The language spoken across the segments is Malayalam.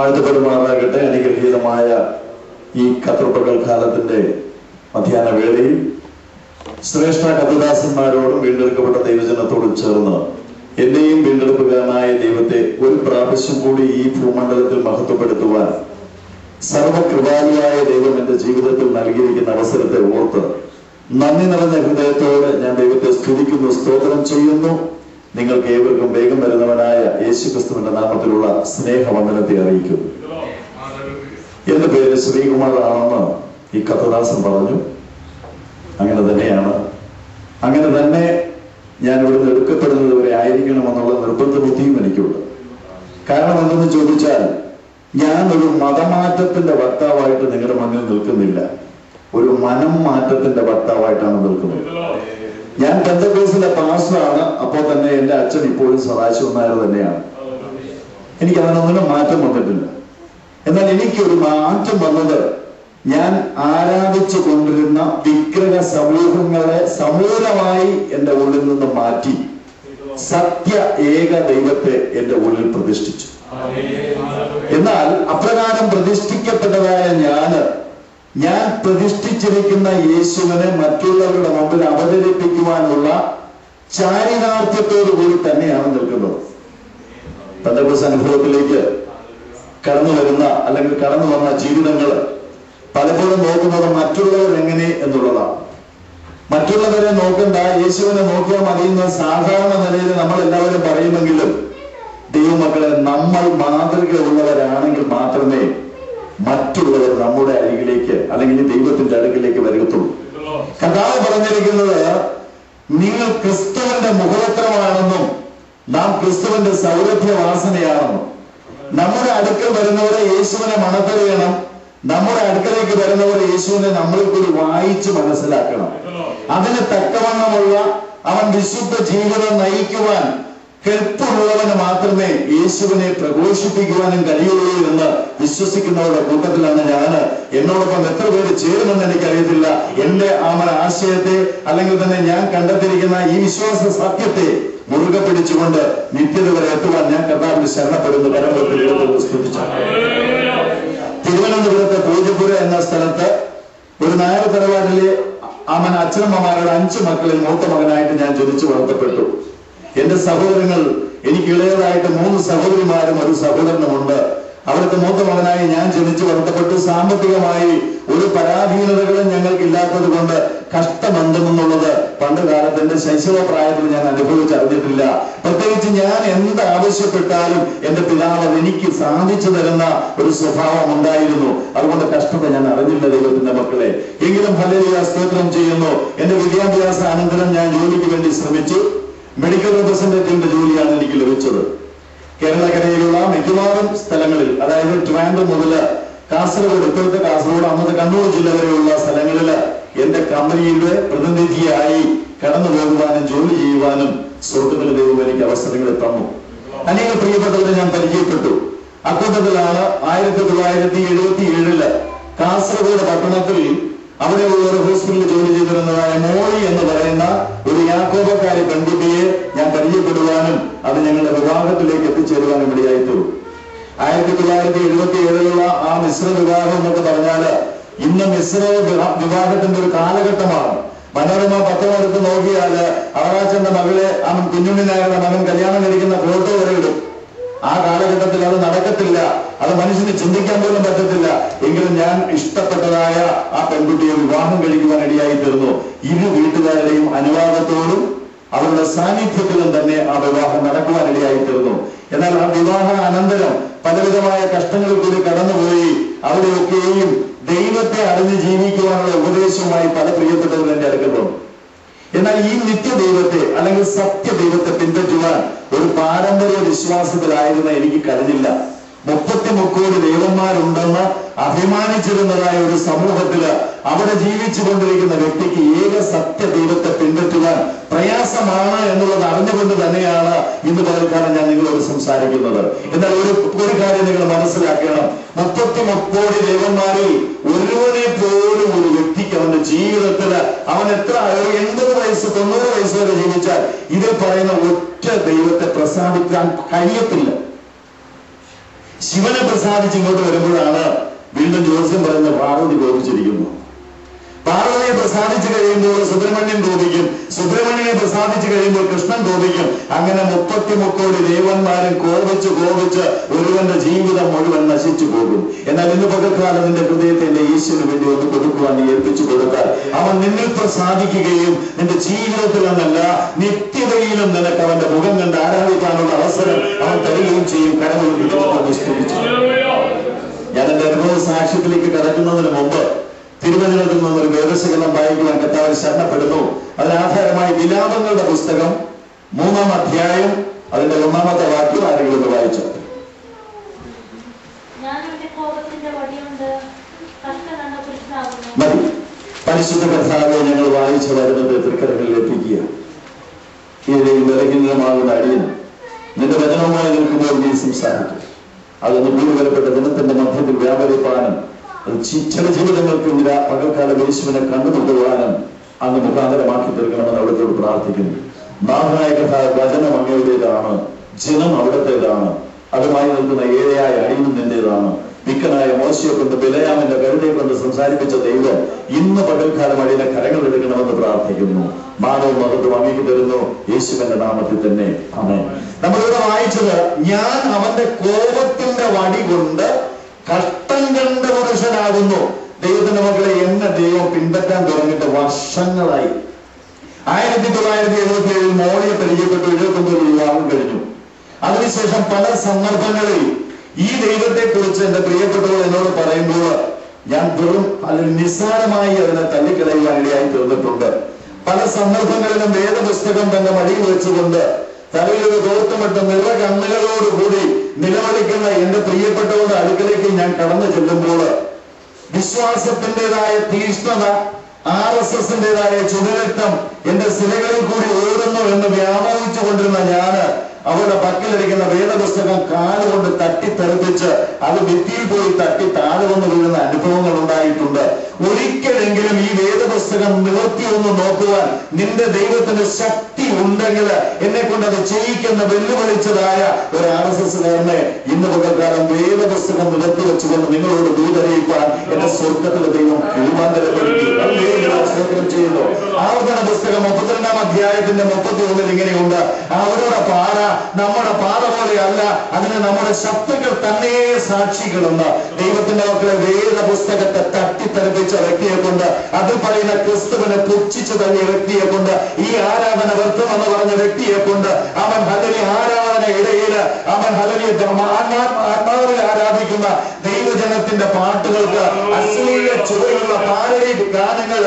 വാഴ്ത്തപ്പെടുമാറാകട്ടെ. അനുഗ്രഹീതമായ ഈ കർത്തൃപകൽ കാലത്തിന്റെ മധ്യാഹ്ന വേളയിൽ ശ്രേഷ്ഠ കർത്തൃദാസന്മാരോടും വീണ്ടെടുക്കപ്പെട്ട ദൈവജനത്തോടും ചേർന്ന് എന്റെയും വീണ്ടെടുപ്പുകാരനായ ദൈവത്തെ ഒരു പ്രാവശ്യം കൂടി ഈ ഭൂമണ്ഡലത്തിൽ മഹത്വപ്പെടുത്തുവാൻ സർവകൃപാലുവായ ദൈവം എന്റെ ജീവിതത്തിൽ നൽകിയിരിക്കുന്ന അവസരത്തെ ഓർത്ത് നന്ദി നിറഞ്ഞ ഹൃദയത്തോടെ ഞാൻ ദൈവത്തെ സ്തുതിക്കുന്നു, സ്തോത്രം ചെയ്യുന്നു. നിങ്ങൾക്ക് ഏവർക്കും വേഗം വരുന്നവനായ യേശുക്രിസ്തുവിന്റെ നാമത്തിലുള്ള സ്നേഹവന്ദനത്തെ അറിയിക്കുന്നു. എന്റെ പേര് ശ്രീകുമാർ ആണെന്ന് ഈ കർത്തദാസൻ പറഞ്ഞു. അങ്ങനെ തന്നെയാണ്. അങ്ങനെ തന്നെ ഞാൻ ഇവിടുന്ന് എടുക്കപ്പെടുന്നത് വരെ ആയിരിക്കണമെന്നുള്ള നിർബന്ധ ബുദ്ധിയും എനിക്കുണ്ട്. കാരണം എന്തെന്ന് ചോദിച്ചാൽ, ഞാൻ ഒരു മതമാറ്റത്തിന്റെ വക്താവായിട്ട് നിങ്ങളുടെ മുന്നിൽ നിൽക്കുന്നില്ല, ഒരു മനം മാറ്റത്തിന്റെ വക്താവായിട്ടാണ് നിൽക്കുന്നത്. ഞാൻ പെന്തക്കോസ്തിലെ പാസ്റ്ററാണ്. അപ്പോൾ തന്നെ എന്റെ അച്ഛൻ ഇപ്പോഴും സദാശിവൻ നായർ തന്നെയാണ്. എനിക്ക് അതിനൊന്നിനും മാറ്റം വന്നിട്ടില്ല. എന്നാൽ എനിക്കൊരു മാറ്റം വന്നത്, ഞാൻ ആരാധിച്ചു കൊണ്ടിരുന്ന വിഗ്രഹ സമൂഹങ്ങളെ സമൂലമായി എന്റെ ഉള്ളിൽ നിന്ന് മാറ്റി സത്യ ഏക ദൈവത്തെ എന്റെ ഉള്ളിൽ പ്രതിഷ്ഠിച്ചു. എന്നാൽ അപ്രകാരം പ്രതിഷ്ഠിക്കപ്പെട്ടതായ ഞാൻ പ്രതിഷ്ഠിച്ചിരിക്കുന്ന യേശുവിനെ മറ്റുള്ളവരുടെ മുമ്പിൽ അവതരിപ്പിക്കുവാനുള്ള ചാരിതാർത്ഥ്യത്തോടു കൂടി തന്നെയാണ് നിൽക്കുന്നത്. പെന്തക്കോസ്ത് അനുഭവത്തിലേക്ക് കടന്നു വരുന്ന അല്ലെങ്കിൽ കടന്നു വന്ന ജീവിതങ്ങൾ പലപ്പോഴും നോക്കുന്നത് മറ്റുള്ളവർ എങ്ങനെ എന്നുള്ളതാണ്. മറ്റുള്ളവരെ നോക്കണ്ട, യേശുവിനെ നോക്കിയാൽ മതിയെന്ന് സാധാരണ നിലയിൽ നമ്മൾ എല്ലാവരും പറയുമെങ്കിലും ദൈവമക്കളെ, നമ്മൾ മാതൃക ഉള്ളവരാണെങ്കിൽ മാത്രമേ മറ്റുള്ളവർ നമ്മുടെ അരികിലേക്ക് അല്ലെങ്കിൽ ദൈവത്തിന്റെ അടുക്കിലേക്ക് വരത്തുള്ളൂ. കർത്താവ് പറഞ്ഞിരിക്കുന്നത്, നിങ്ങൾ ക്രിസ്തുവിന്റെ മുഖപത്രമാണെന്നും നാം ക്രിസ്തുവിന്റെ സൗരഭ്യവാസനയാണെന്നും. നമ്മുടെ അടുക്കൽ വരുന്നവരെ യേശുവിനെ മണത്തറിയണം. നമ്മുടെ അടുക്കലേക്ക് വരുന്നവരെ യേശുവിനെ നമ്മളിൽ കൂടി വായിച്ച് മനസ്സിലാക്കണം. അതിന് തക്കവണ്ണമുള്ള അവൻ വിശുദ്ധ ജീവിതം നയിക്കുവാൻ കെൽപ്പുള്ളവന് മാത്രമേ യേശുവിനെ പ്രഘോഷിപ്പിക്കുവാനും കഴിയുള്ളൂ എന്ന് വിശ്വസിക്കുന്നവരുടെ കൂട്ടത്തിലാണ് ഞാൻ. എന്നോടൊപ്പം എത്ര പേര് ചേരുമെന്ന് എനിക്കറിയത്തില്ല. എന്റെ ആശയത്തെ അല്ലെങ്കിൽ തന്നെ ഞാൻ കണ്ടെത്തിയിരിക്കുന്ന ഈ വിശ്വാസ സത്യത്തെ മുറുകെ പിടിച്ചുകൊണ്ട് നിത്യത വരെ എത്തുവാൻ ഞാൻ കർത്താവിന് ശരണപ്പെടുന്നു. കരങ്ങളിൽ സ്തുതിച്ചു. തിരുവനന്തപുരത്തെ പൂജപ്പുര എന്ന സ്ഥലത്ത് ഒരു നായർ തറവാട്ടിലെ അച്ഛനമ്മമാരുടെ 5 മക്കളിൽ മൂത്ത മകനായിട്ട് ഞാൻ ജനിച്ചു വളർത്തപ്പെട്ടു. എന്റെ സഹോദരങ്ങൾ, എനിക്ക് ഇളയതായിട്ട് 3 സഹോദരിമാരും ഒരു സഹോദരനുമുണ്ട്. അവിടുത്തെ മൂത്ത മകനായി ഞാൻ ജനിച്ചു വളർത്തപ്പെട്ടു. സാമ്പത്തികമായി ഒരു പരാധീനതകളും ഞങ്ങൾക്ക് ഇല്ലാത്തത് കൊണ്ട് കഷ്ടമെന്തെന്നുള്ളത് പണ്ട് കാലത്ത് എന്റെ ശൈശവ പ്രായത്തിൽ ഞാൻ അനുഭവിച്ചറിഞ്ഞിട്ടില്ല. പ്രത്യേകിച്ച് ഞാൻ എന്ത് ആവശ്യപ്പെട്ടാലും എന്റെ പിതാവ് എനിക്ക് സാധിച്ചു തരുന്ന ഒരു സ്വഭാവം ഉണ്ടായിരുന്നു. അതുകൊണ്ട് കഷ്ടത ഞാൻ അറിഞ്ഞില്ല ദൈവത്തിന്റെ മക്കളെ. എങ്കിലും ഹല്ലേലൂയ, സ്തോത്രം ചെയ്യുന്നു. എന്റെ വിദ്യാഭ്യാസ അനന്തരം ഞാൻ ജോലിക്ക് വേണ്ടി ശ്രമിച്ചു. മെഡിക്കൽ റെപ്രസെന്റേറ്റീവിന്റെ ജോലിയാണ് എനിക്ക് ലഭിച്ചത്. കേരളക്കരയിലുള്ള മിക്കവാറും സ്ഥലങ്ങളിൽ, അതായത് ട്രിവാൻഡ്രം മുതൽ കാസർഗോഡ്, ഇപ്പോഴത്തെ കാസർഗോഡ്, അന്നത്തെ കണ്ണൂർ ജില്ല വരെയുള്ള സ്ഥലങ്ങളിൽ എന്റെ കമ്പനിയുടെ പ്രതിനിധിയായി കടന്നു പോകുവാനും ജോലി ചെയ്യുവാനും സ്വർഗ്ഗത്തിലെ ദൈവം എനിക്ക് അവസരങ്ങൾ തന്നു. അനേക പ്രിയപ്പെട്ടവരെ ഞാൻ പരിചയപ്പെട്ടു. അക്കൂട്ടത്തിലാണ് 1977 കാസർഗോഡ് പട്ടണത്തിൽ അവിടെയുള്ള ഒരു ഹോസ്പിറ്റലിൽ ജോലി ചെയ്തിരുന്നതായ മോളി എന്ന് പറയുന്ന ഒരു യാക്കോബക്കാരി പെൺകുട്ടിയെ ഞാൻ പരിചയപ്പെടുവാനും അത് ഞങ്ങളുടെ വിവാഹത്തിലേക്ക് എത്തിച്ചേരുവാനും ഇടയായിത്തീർന്നു. 1977 ആ മിശ്ര വിവാഹം എന്നൊക്കെ പറഞ്ഞാല് ഇന്ന് മിശ്ര വിവാഹത്തിന്റെ ഒരു കാലഘട്ടമാണ്. മനോരമ പത്രം എടുത്ത് നോക്കിയാല് അവറാച്ചന്റെ മകളെ കുഞ്ഞുണ്ണി നായരുടെ മകൻ കല്യാണം കഴിക്കുന്ന ഫോട്ടോ വരെ ഇടും. ആ കാലഘട്ടത്തിൽ അത് നടക്കത്തില്ല, അത് മനുഷ്യന് ചിന്തിക്കാൻ പോലും പറ്റത്തില്ല. എങ്കിലും ഞാൻ ഇഷ്ടപ്പെട്ടതായ ആ പെൺകുട്ടിയെ വിവാഹം കഴിക്കുവാൻ ഇടയായി തീർന്നു. 2 വീട്ടുകാരുടെയും അനുവാദത്തോടും അവരുടെ സാന്നിധ്യത്തിലും തന്നെ ആ വിവാഹം നടക്കുവാൻ ഇടയായി തീർന്നു. എന്നാൽ ആ വിവാഹ അനന്തരം പലവിധമായ കഷ്ടങ്ങളിൽ കൂടി കടന്നുപോയി. അവിടെയൊക്കെയും ദൈവത്തെ അറിഞ്ഞ് ജീവിക്കുവാനുള്ള ഉപദേശവുമായി പല പ്രിയപ്പെട്ടവരും എന്റെ അടുക്കൽ വന്നു. എന്നാൽ ഈ നിത്യദൈവത്തെ അല്ലെങ്കിൽ സത്യദൈവത്തെ പിൻപറ്റുവാൻ ഒരു പാരമ്പര്യ വിശ്വാസത്തിലായിരുന്ന എനിക്ക് കഴിഞ്ഞില്ല. 33 കോടി ദൈവന്മാരുണ്ടെന്ന് അഭിമാനിച്ചിരുന്നതായ ഒരു സമൂഹത്തില് അവിടെ ജീവിച്ചു കൊണ്ടിരിക്കുന്ന വ്യക്തിക്ക് ഏക സത്യ ദൈവത്തെ പിൻപറ്റുവാൻ പ്രയാസമാണ് എന്നുള്ളത് അറിഞ്ഞുകൊണ്ട് തന്നെയാണ് ഇന്ന് പകൽക്കാലം ഞാൻ നിങ്ങളോട് സംസാരിക്കുന്നത്. എന്നാൽ ഒരു കാര്യം നിങ്ങൾ മനസ്സിലാക്കണം, 33 കോടി ദൈവന്മാരിൽ ഒരുവനെ പോലും ഒരു വ്യക്തിക്ക് അവന്റെ ജീവിതത്തില് അവൻ എത്ര 80 വയസ്സ് 90 വയസ്സ് വരെ ജീവിച്ചാൽ ഇതിൽ പറയുന്ന ഒറ്റ ദൈവത്തെ പ്രസാദിക്കാൻ കഴിയത്തില്ല. ശിവനെ പ്രസാദിച്ച് ഇങ്ങോട്ട് വരുമ്പോഴാണ് വീണ്ടും ജ്യോത്സ്യം പറയുന്ന പാർവതി കോപിച്ചിരിക്കുന്നു. പാർവതിയെ പ്രസാദിച്ചു കഴിയുമ്പോൾ സുബ്രഹ്മണ്യൻ കോപിക്കും, സുബ്രഹ്മണ്യനെ പ്രസാദിച്ചു കഴിയുമ്പോൾ കൃഷ്ണൻ കോപിക്കും. അങ്ങനെ 33 ദേവന്മാരും കോപിച്ച് ഒരുവന്റെ ജീവിതം മുഴുവൻ നശിച്ചു പോകും. എന്നാൽ ഇന്ന് പകൽക്കാലം നിന്റെ ഹൃദയത്തെ എന്റെ ഈശ്വരന് വേണ്ടി ഒന്ന് കൊടുക്കുവാൻ നീ ഏൽപ്പിച്ചു കൊടുത്താൽ അവൻ നിന്നിൽ പ്രസാദിക്കുകയും നിന്റെ ജീവിതത്തിൽ എന്നല്ല നിത്യതയിലും നിനക്ക് അവന്റെ മുഖം കണ്ട് ആരാധിക്കാനുള്ള അവസരം അവൻ തരികയും ചെയ്യും. കരങ്ങൾ വിസ്തരിച്ചു. ഞാൻ എന്റെ അനുഭവ സാക്ഷ്യത്തിലേക്ക് കടക്കുന്നതിന് മുമ്പ് തിരുവചനത്തിൽ നിന്നൊരു വേദശകലം വായിക്കുവാൻ കർത്താവിൽ ശരണപ്പെടുന്നു. അതിനാധാരമായി വിലാപങ്ങളുടെ പുസ്തകം 3-ാം അധ്യായം അതിന്റെ 1-ാമത്തെ വാക്യം ആരെങ്കിലും വായിച്ചു. മതി. പരിശുദ്ധ കർത്താവെ ഞങ്ങൾ വായിച്ചു വരുന്നത് തൃക്കരങ്ങളിൽ എത്തിക്കുക. ഈ വിലഹിതമാകുന്ന അടിയൻ നിന്റെ വചനവുമായി നിൽക്കുമ്പോൾ നീ സംസാരിക്കും. അതൊന്ന് ഭൂമിവരപ്പെട്ട ദിനത്തിന്റെ മധ്യത്തിൽ വ്യാപരിപ്പാനും ചില ജീവിതങ്ങൾക്ക് പകൽക്കാല യേശുവിനെ കണ്ടുമുട്ടുവാനും അങ്ങ് മുഖാന്തരമാക്കി തീർക്കണമെന്ന് അവിടത്തോട് പ്രാർത്ഥിക്കുന്നു. നാഥനായ വചനം അങ്ങയുടേതാണ്, ജനം അവിടത്തേതാണ്. അതുമായി നിൽക്കുന്ന ഏഴയായ അടിയും നിന്റേതാണ്. വിക്കനായ മോശയെ കൊണ്ട് ബിലയാമിന്റെ കരുതയെ കൊണ്ട് സംസാരിപ്പിച്ച ദൈവം ഇന്ന് പകൽക്കാലം അടിയുടെ കരങ്ങൾ എടുക്കണമെന്ന് പ്രാർത്ഥിക്കുന്നു. മാനവും മഹത്വം അങ്ങേക്ക് തരുന്നു യേശുവിന്റെ നാമത്തിൽ തന്നെ. ആമേൻ. നമ്മളിവിടെ വായിച്ചത്, ഞാൻ അവന്റെ കോപത്തിന്റെ വടി കൊണ്ട് കഷ്ടം കണ്ട പുരുഷനാകുന്നു. ദൈവത്തിന്റെ മക്കളെ എന്നെ ദൈവം പിൻപറ്റാൻ തുടങ്ങിയിട്ട് വർഷങ്ങളായി. 1977 മോളിയെ പരിചയപ്പെട്ടു. 79 വിവാഹം കഴിഞ്ഞു. അതിനുശേഷം പല സന്ദർഭങ്ങളിൽ ഈ ദൈവത്തെ കുറിച്ച് എന്റെ പ്രിയപ്പെട്ടവർ എന്നോട് പറയുമ്പോൾ ഞാൻ വെറും അല്ലെങ്കിൽ നിസ്സാരമായി അതിനെ തള്ളിക്കളയുവാൻ ഇടയായി തീർന്നിട്ടുണ്ട്. പല സന്ദർഭങ്ങളിലും വേദപുസ്തകം തന്നെ മടിയിൽ വെച്ചുകൊണ്ട് തലയിൽ തോർത്തുമിട്ട് നിറകണ്ണുകളോടുകൂടി നിലവിളിക്കുന്ന എന്റെ പ്രിയപ്പെട്ടവരുടെ അടുക്കലേക്ക് ഞാൻ കടന്നു ചെല്ലുമ്പോൾ വിശ്വാസത്തിൻ്റെതായ തീഷ്ണത, RSSന്റേതായ ചുടുരക്തം എന്റെ സിരകളിൽ കൂടി ഓടുന്നു എന്ന് വ്യാമോഹിച്ചു കൊണ്ടിരുന്ന ഞാന് അവരുടെ പക്കലിരിക്കുന്ന വേദപുസ്തകം കാലുകൊണ്ട് തട്ടിത്തെറിപ്പിച്ച് അത് ഭിത്തിയിൽ പോയി തട്ടി താഴെ വന്ന് വീഴുന്ന അനുഭവങ്ങൾ ഉണ്ടായിട്ടുണ്ട്. ഒരിക്കലെങ്കിലും ഈ വേദപുസ്തകം നിവർത്തി ഒന്ന് നോക്കുവാൻ നിന്റെ ദൈവത്തിന്റെ ശക്തി ഉണ്ടെങ്കിൽ എന്നെ കൊണ്ട് അത് ചെയ്യിക്കുന്ന വെല്ലുവിളിച്ചതായ ഒരു RSSകാരനെ ഇന്ന് പകൽക്കാലം വേദപുസ്തകം നിവർത്തി വെച്ചുകൊണ്ട് നിങ്ങളോട് ദൂതറിയിക്കാൻ എന്റെ സ്വർഗത്തിലെ ദൈവം രൂപാന്തരപ്പെടുത്തി ചെയ്യുന്നു. ആവർത്തന പുസ്തകം 32-ാം അധ്യായത്തിന്റെ 31 ഇങ്ങനെയുണ്ട്, അവരുടെ പാറ നമ്മുടെ പാത പോലെയല്ല, അതിന് നമ്മുടെ ശത്രുക്കൾ തന്നെ സാക്ഷികളെന്ന്. ദൈവത്തിന്റെ മക്കളെ വേദപുസ്തകത്തെ തട്ടിത്തെറിപ്പിച്ച വ്യക്തിയെ കൊണ്ട്, അതിൽ പറയുന്ന ക്രിസ്തുവിനെ പുച്ഛിച്ചു തള്ളിയ വ്യക്തിയെ കൊണ്ട്, ഈ ആരാധന വ്യർത്ഥമെന്ന് പറഞ്ഞ വ്യക്തിയെ കൊണ്ട്, അവൻ ഹല്ലേലൂയ ആരാധന ഇടയിൽ അവൻ ഹല്ലേലൂയ ആത്മാവിൽ ആരാധിക്കുന്ന ദൈവജനത്തിന്റെ പാട്ടുകൾക്ക് അശ്ലീല ചുവയുള്ള പാരടി ഗാനങ്ങൾ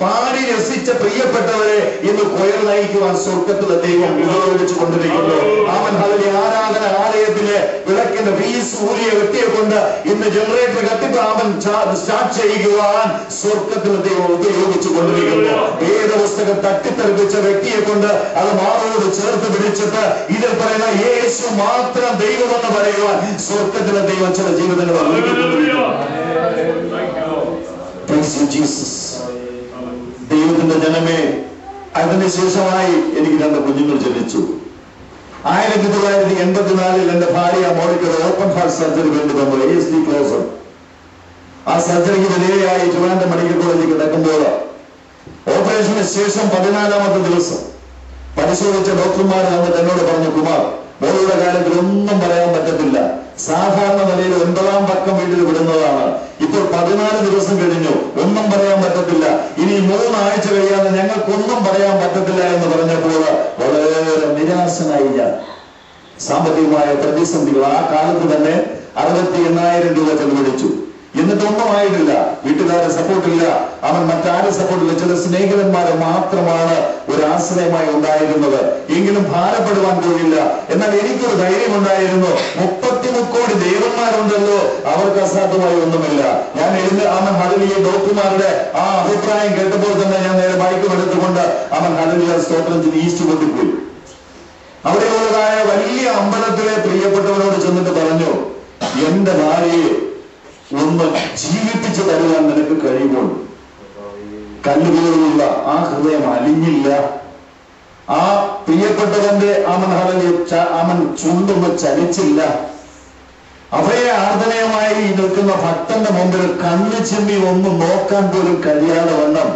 പാടി രസിച്ച പ്രിയപ്പെട്ടവരെ ഇന്ന് കൊയർ നയിക്കുവാൻ സ്വർഗത്തിലെ ദൈവം ഉപയോഗിച്ചു കൊണ്ടിരിക്കുന്നു. അവൻ ഹല്ലേലൂയ ആരാധന ആലയത്തിലെ വിളക്കിന്റെ വീസ് ഊരിയ വ്യക്തിയെ കൊണ്ട് ഇന്ന് ജനറേറ്റർ കത്തിപ്പ് അവൻ സ്റ്റാർട്ട് ചെയ്യുവാൻ സ്വർഗത്തിലെ ദൈവം ഉപയോഗിച്ചു കൊണ്ടിരിക്കുന്നു. വേദപുസ്തകം തട്ടിത്തെറിപ്പിച്ച വ്യക്തിയെ കൊണ്ട് അത് മാറോട് ചേർത്ത് പിടിച്ചിട്ട് ഇതിൽ പറയുന്ന യേശു മാത്രം ദൈവമെന്ന് പറയുവാൻ സ്വർഗത്തിലെ ദൈവം ചില ജീവിതങ്ങൾ ദൈവത്തിന്റെ ജനമേ, അതിനുശേഷമായി എനിക്ക് 2 കുഞ്ഞുങ്ങൾ ജനിച്ചു. 1984 എന്റെ ഭാര്യ മോളിക്ക് ഓപ്പൺ ഹാർട്ട് സർജറി വേണ്ടി വന്നു, ASD ക്ലോസർ. ആ സർജറിക്ക് വിധേയയായി ട്രിവാൻഡ്രം മെഡിക്കൽ കോളേജിൽ കിടക്കുമ്പോൾ ഓപ്പറേഷന് ശേഷം 14ാമത്തെ ദിവസം പരിശോധിച്ച ഡോക്ടർമാർ വന്നിട്ട് എന്നോട് പറഞ്ഞു, കുമാർ, മോളുടെ കാര്യത്തിൽ ഒന്നും പറയാൻ പറ്റത്തില്ല. സാധാരണ നിലയിൽ 9ാം പക്കം വീട്ടിൽ വിടുന്നതാണ്. ഇപ്പോൾ 14 ദിവസം കഴിഞ്ഞു, ഒന്നും പറയാൻ പറ്റത്തില്ല. ഇനി 3 ആഴ്ച കഴിയാതെ ഞങ്ങൾക്കൊന്നും പറയാൻ പറ്റത്തില്ല എന്ന് പറഞ്ഞപ്പോൾ വളരെ നിരാശനായി ഞാൻ. സാമ്പത്തികമായ പ്രതിസന്ധികൾ ആ കാലത്ത് തന്നെ 68,000 രൂപ ചെലവഴിച്ചു. എന്നിട്ടൊന്നും ആയിട്ടില്ല. വീട്ടുകാരുടെ സപ്പോർട്ടില്ല, അവൻ മറ്റാരും സപ്പോർട്ടില്ല. ചില സ്നേഹിതന്മാരെ മാത്രമാണ് ഒരു ആശ്രയമായി ഉണ്ടായിരുന്നത്. എങ്കിലും ഭാരപ്പെടുവാൻ പോയില്ല. എന്നാൽ എനിക്കൊരു ധൈര്യം ഉണ്ടായിരുന്നു, 33 കോടി ദേവന്മാരുണ്ടല്ലോ, അവർക്ക് അസാധ്യമായി ഒന്നുമില്ല. ഞാൻ അവൻ ഹല്ലേലൂയ ഡോക്ടർമാരുടെ ആ അഭിപ്രായം കേട്ടപ്പോൾ തന്നെ ഞാൻ നേരെ ബൈക്കും എടുത്തുകൊണ്ട് അവൻ ഹല്ലേലൂയ സ്തോത്രം ചെയ്ത് ഈസ്റ്റ് കൊണ്ടുപോയി. അവിടെയുള്ളതായ വലിയ അമ്പലത്തിലെ പ്രിയപ്പെട്ടവരോട് ചെന്നിട്ട് പറഞ്ഞു, എന്റെ ഭാര്യയെ ഒന്ന് ജീവിപ്പിച്ചു തരുവാൻ നിനക്ക് കഴിയുമ്പോൾ. കല്ലുപോലുള്ള ആ ഹൃദയം അലിഞ്ഞില്ല. ആ പ്രിയപ്പെട്ടവന്റെ അവൻ ചുണ്ടൊന്ന് ചലിച്ചില്ല. അഭയാർദ്ദനയുമായി നിൽക്കുന്ന ഭക്തന്റെ മുമ്പിൽ കണ്ണു ചിമ്മി ഒന്നും നോക്കാൻ പോലും കഴിയാതെ വണ്ണം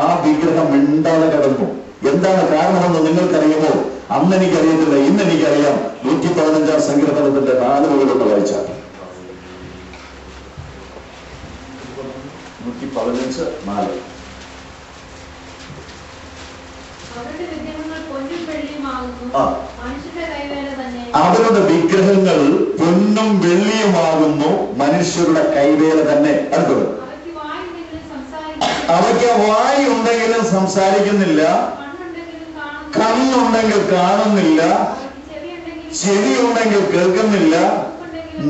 ആ വിഗ്രഹം മിണ്ടാതെ കിടന്നു. എന്താണ് കാരണമെന്ന് നിങ്ങൾക്കറിയുമോ? അന്ന് എനിക്കറിയത്തില്ല, ഇന്ന് എനിക്കറിയാം. 115 സങ്കീർത്തനത്തിന്റെ 4 മുതലുള്ള വായിച്ച 115:4. അവരുടെ വിഗ്രഹങ്ങൾ പൊന്നും വെള്ളിയുമാകുന്നു, മനുഷ്യരുടെ കൈവേല തന്നെ. അടുത്തത്, അവയ്ക്ക് വായ് ഉണ്ടെങ്കിലും സംസാരിക്കുന്നില്ല, കണ്ണുണ്ടെങ്കിൽ കാണുന്നില്ല, ചെവി ഉണ്ടെങ്കിൽ കേൾക്കുന്നില്ല,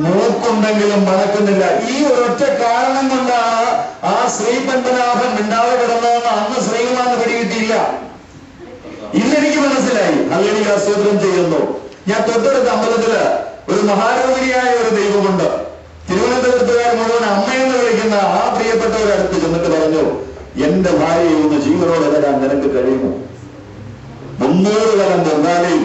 മൂക്കുണ്ടെങ്കിലും മണക്കുന്നില്ല. ഈ ഒരൊറ്റ കാരണം കൊണ്ടാണ് ആ ശ്രീപത്മനാഭൻ മിണ്ടാതെ കിടന്നതെന്ന് അന്ന് ശ്രീകുമാറിന് പിടികിട്ടിയില്ല. ഇന്നെനിക്ക് മനസ്സിലായി. ഹല്ലേലൂയ, സ്തോത്രം ചെയ്യുന്നു. ഞാൻ തൊട്ടടുത്ത അമ്പലത്തില് ഒരു മഹാരോഗിനിയായ ഒരു ദൈവമുണ്ട്. തിരുവനന്തപുരത്തുകാർ മുഴുവൻ അമ്മയെന്ന് വിളിക്കുന്ന ആ പ്രിയപ്പെട്ടവരടുത്ത് ചെന്നിട്ട് പറഞ്ഞു, എന്റെ ഭാര്യയെ ഒന്ന് ജീവനോടെ തരാൻ നിനക്ക് കഴിയുമോ? 300 കലം പൊങ്കാലയും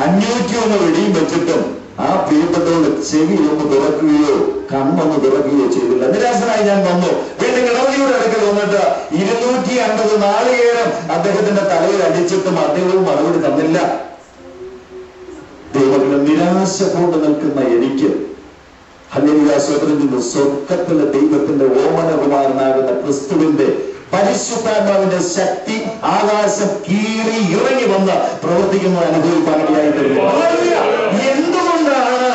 501 വെടിയും വെച്ചിട്ടും ആ പ്രിയപ്പെട്ടവരുടെ ചെവി ഒന്ന് തുറക്കുകയോ കണ്ണൊന്ന് തുറക്കുകയോ ചെയ്തില്ല. നിരാശനായി ഞാൻ വന്നു. വീണ്ടും ഗണപതിയുടെ അടുക്കൽ വന്നിട്ട് 250 നാളികേരം അദ്ദേഹത്തിന്റെ തലയിൽ അടിച്ചിട്ടും അദ്ദേഹവും മറുപടി തന്നില്ല. ദൈവത്തിന്റെ നിരാശ കൊണ്ട് നിൽക്കുന്ന എനിക്ക് ഹല്ലേലൂയ, സ്തോത്രം ചെയ്യുന്നു. സ്വർഗ്ഗത്തിലെ ദൈവത്തിന്റെ ഓമനകുമാരനാകുന്ന ക്രിസ്തുവിന്റെ പരിശുദ്ധാത്മാവിന്റെ ശക്തി ആകാശം കീറി ഇറങ്ങി വന്ന് പ്രവർത്തിക്കുന്നത് അനുഭവിക്കാനിടയായി തീർന്നു. എന്തുകൊണ്ടാണ്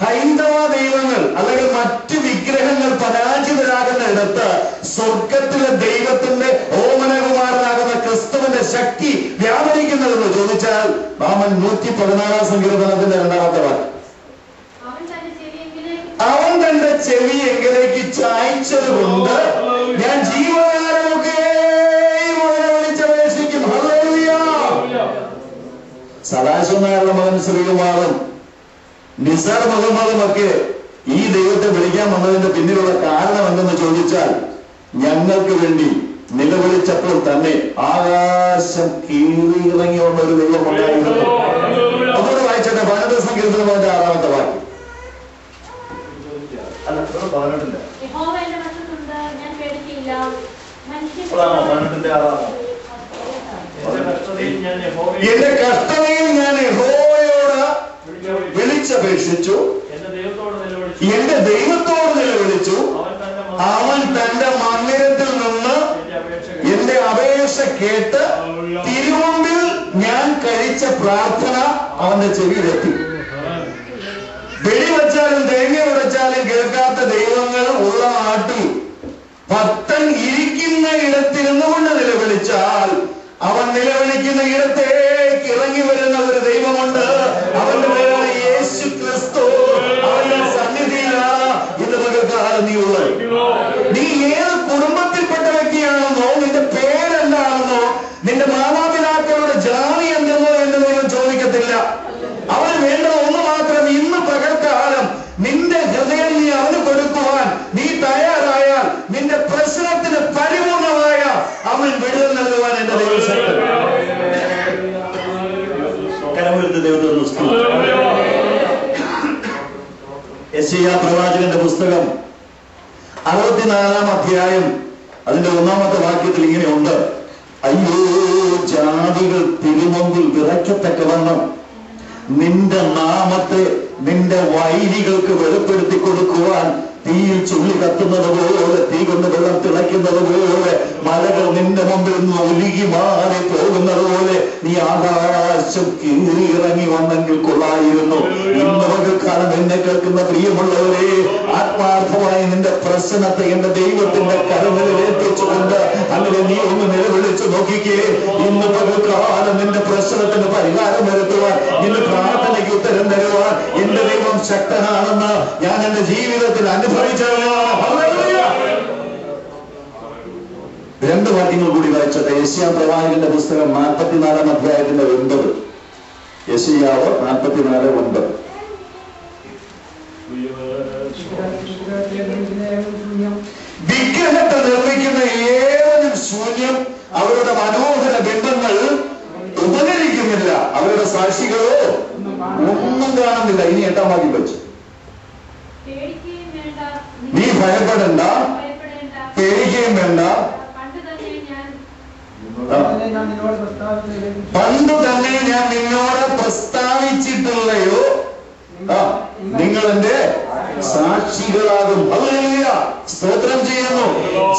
ഹൈന്ദവ ദൈവങ്ങൾ അല്ലെങ്കിൽ മറ്റ് വിഗ്രഹങ്ങൾ പരാജിതരാകുന്ന ഇടത്ത് സ്വർഗത്തിലെ ദൈവത്തിന്റെ ഓമനകുമാരനാകുന്ന ക്രിസ്തുവിന്റെ ശക്തി വ്യാപരിക്കുന്നതെന്ന് ചോദിച്ചാൽ നാമൻ 116 സങ്കീർത്തനത്തിന്റെ 2-ാമത്തെ വാക്യം, അവൻ തന്റെ ചെവി എങ്കിലേക്ക് ചായ്ച്ചത് കൊണ്ട് ഞാൻ ജീവകാലമൊക്കെ വിളിച്ചപേക്ഷിക്കും. ഹല്ലേലൂയ. സദാശിവനാരുടെ മകൻ ശ്രീകുമാറും നിസാർ മുഹമ്മദും ഒക്കെ ഈ ദൈവത്തെ വിളിക്കാൻ വന്നതിന്റെ പിന്നിലുള്ള കാരണം എന്തെന്ന് ചോദിച്ചാൽ, ഞങ്ങൾക്ക് വേണ്ടി നിലവിളിച്ചപ്പോൾ തന്നെ ആകാശം കീറി ഇറങ്ങി വന്ന ഒരു ദൈവം ഉണ്ടായിരുന്നു. അതോടെ വായിച്ചോട്ടെ, 12 സങ്കീർത്തനം 6-ാമത്തെ വാക്യം. എന്റെ കഷ്ടതയിൽ ഞാൻ യഹോവയോട് വിളിച്ചപേക്ഷിച്ചു, എന്റെ ദൈവത്തോട് നിലവിളിച്ചു. അവൻ തന്റെ മന്ദിരത്തിൽ നിന്ന് എന്റെ അപേക്ഷ കേട്ട് തിരുമുമ്പിൽ ഞാൻ കഴിച്ച പ്രാർത്ഥന അവന്റെ ചെവിയിലെത്തി. വെടിവെച്ചാലും തേങ്ങ ഉടച്ചാലും കേൾക്കാത്ത ദൈവങ്ങൾ ഉള്ള നാട്ടിൽ ഭക്തൻ ഇരിക്കുന്ന ഇടത്തിരുന്നു കൊണ്ട് നിലവിളിച്ചാൽ അവൻ നിലവിളിക്കുന്ന ഇടത്തേക്ക് ഇറങ്ങി വരുന്ന ഒരു ദൈവമുണ്ട്. അവന്റെ പേരാണ് യേശു ക്രിസ്തു. അവന്റെ സന്നിധിയിലാണ് ഇന്ന് പകൽക്കാലം നീ ഉള്ളത്. നീ ഏത് കുടുംബത്തിൽപ്പെട്ട വ്യക്തിയാണെന്നോ, നിന്റെ പേരെന്താണെന്നോ, നിന്റെ മാതാപിതാക്കളുടെ ജാതി എന്തെന്നോ എന്ന് ദൈവം ചോദിക്കത്തില്ല. അവന് വേണ്ടത് ഒന്ന് മാത്രം. ഇന്ന് പകൽക്കാലം നിന്റെ ഹൃദയം നീ അവന് കൊടുക്കുവാൻ നീ തയ്യാറായാൽ നിന്റെ പ്രശ്നത്തിന് പരിപൂർണമായ അവൻ വിടുതൽ നൽകുവാൻ എന്റെ ദൈവം ശക്തനാണ്. യെശയ്യാ പ്രവാചകന്റെ പുസ്തകം 64-ാം അധ്യായം അതിന്റെ 1-ാമത്തെ വാക്യത്തിൽ ഇങ്ങനെയുണ്ട്, അയ്യോ ജാതികൾ തിരുമുമ്പിൽ വിറയ്ക്കത്തക്കവണ്ണം നിന്റെ നാമത്തെ നിന്റെ വൈരികൾക്ക് വെളിപ്പെടുത്തി കൊടുക്കുവാൻ തീയിൽ ചുള്ളി കത്തുന്നത് പോലെ, തീ കൊണ്ട് വെള്ളം തിളയ്ക്കുന്നത് പോലെ, മലകൾ നിന്റെ മുമ്പിൽ നിന്ന് ഒഴുകി മാറി പോകുന്നത് പോലെ നീ ആകാശം കീറി ഇറങ്ങി വന്നെങ്കിൽ കൊള്ളായിരുന്നു. ഇന്ന് പകൽക്കാലം എന്നെ കേൾക്കുന്ന പ്രിയമുള്ളവരെ, ആത്മാർത്ഥമായി നിന്റെ പ്രശ്നത്തെ എന്റെ ദൈവത്തിന്റെ കരങ്ങളിൽ ഏൽപ്പിച്ചുകൊണ്ട് അങ്ങനെ നീ ഒന്ന് നിലവിളിച്ചു നോക്കിക്കേ. ഇന്ന് പകൽക്കാലം നിന്റെ പ്രശ്നത്തിന് പരിഹാരം വരുത്തുവാൻ, നിന്റെ പ്രാർത്ഥനയ്ക്ക് ഉത്തരം തരുവാൻ എന്റെ ദൈവം ശക്തനാണെന്ന് ഞാൻ എന്റെ ജീവിതത്തിൽ അനുഭവിച്ചതാണ്. 2 വാക്യങ്ങൾ കൂടി വായിച്ചത്. യെശയ്യാ പ്രവാചകന്റെ പുസ്തകം 44-ാം അധ്യായത്തിന്റെ 9. യെശയ്യാവ് 44:9. വിഗ്രഹത്തെ നിർമ്മിക്കുന്ന ഏവനും ശൂന്യം, അവരുടെ മനോഹര ബിംബങ്ങൾ ഉപകരിക്കുന്നില്ല, അവരുടെ സാക്ഷികളോ ഒന്നും കാണുന്നില്ല. ഇനി 8-ാം വാക്യം വെച്ചു, ഭയപ്പെടണ്ട, പേടിക്കുകയും വേണ്ട. പണ്ട് തന്നെ ഞാൻ നിന്നോട് പ്രസ്താവിച്ചിട്ടുള്ളയോ നിങ്ങൾ എന്റെ സാക്ഷികളാകും. ഹല്ലേലൂയ, സ്തോത്രം ചെയ്യുന്നു.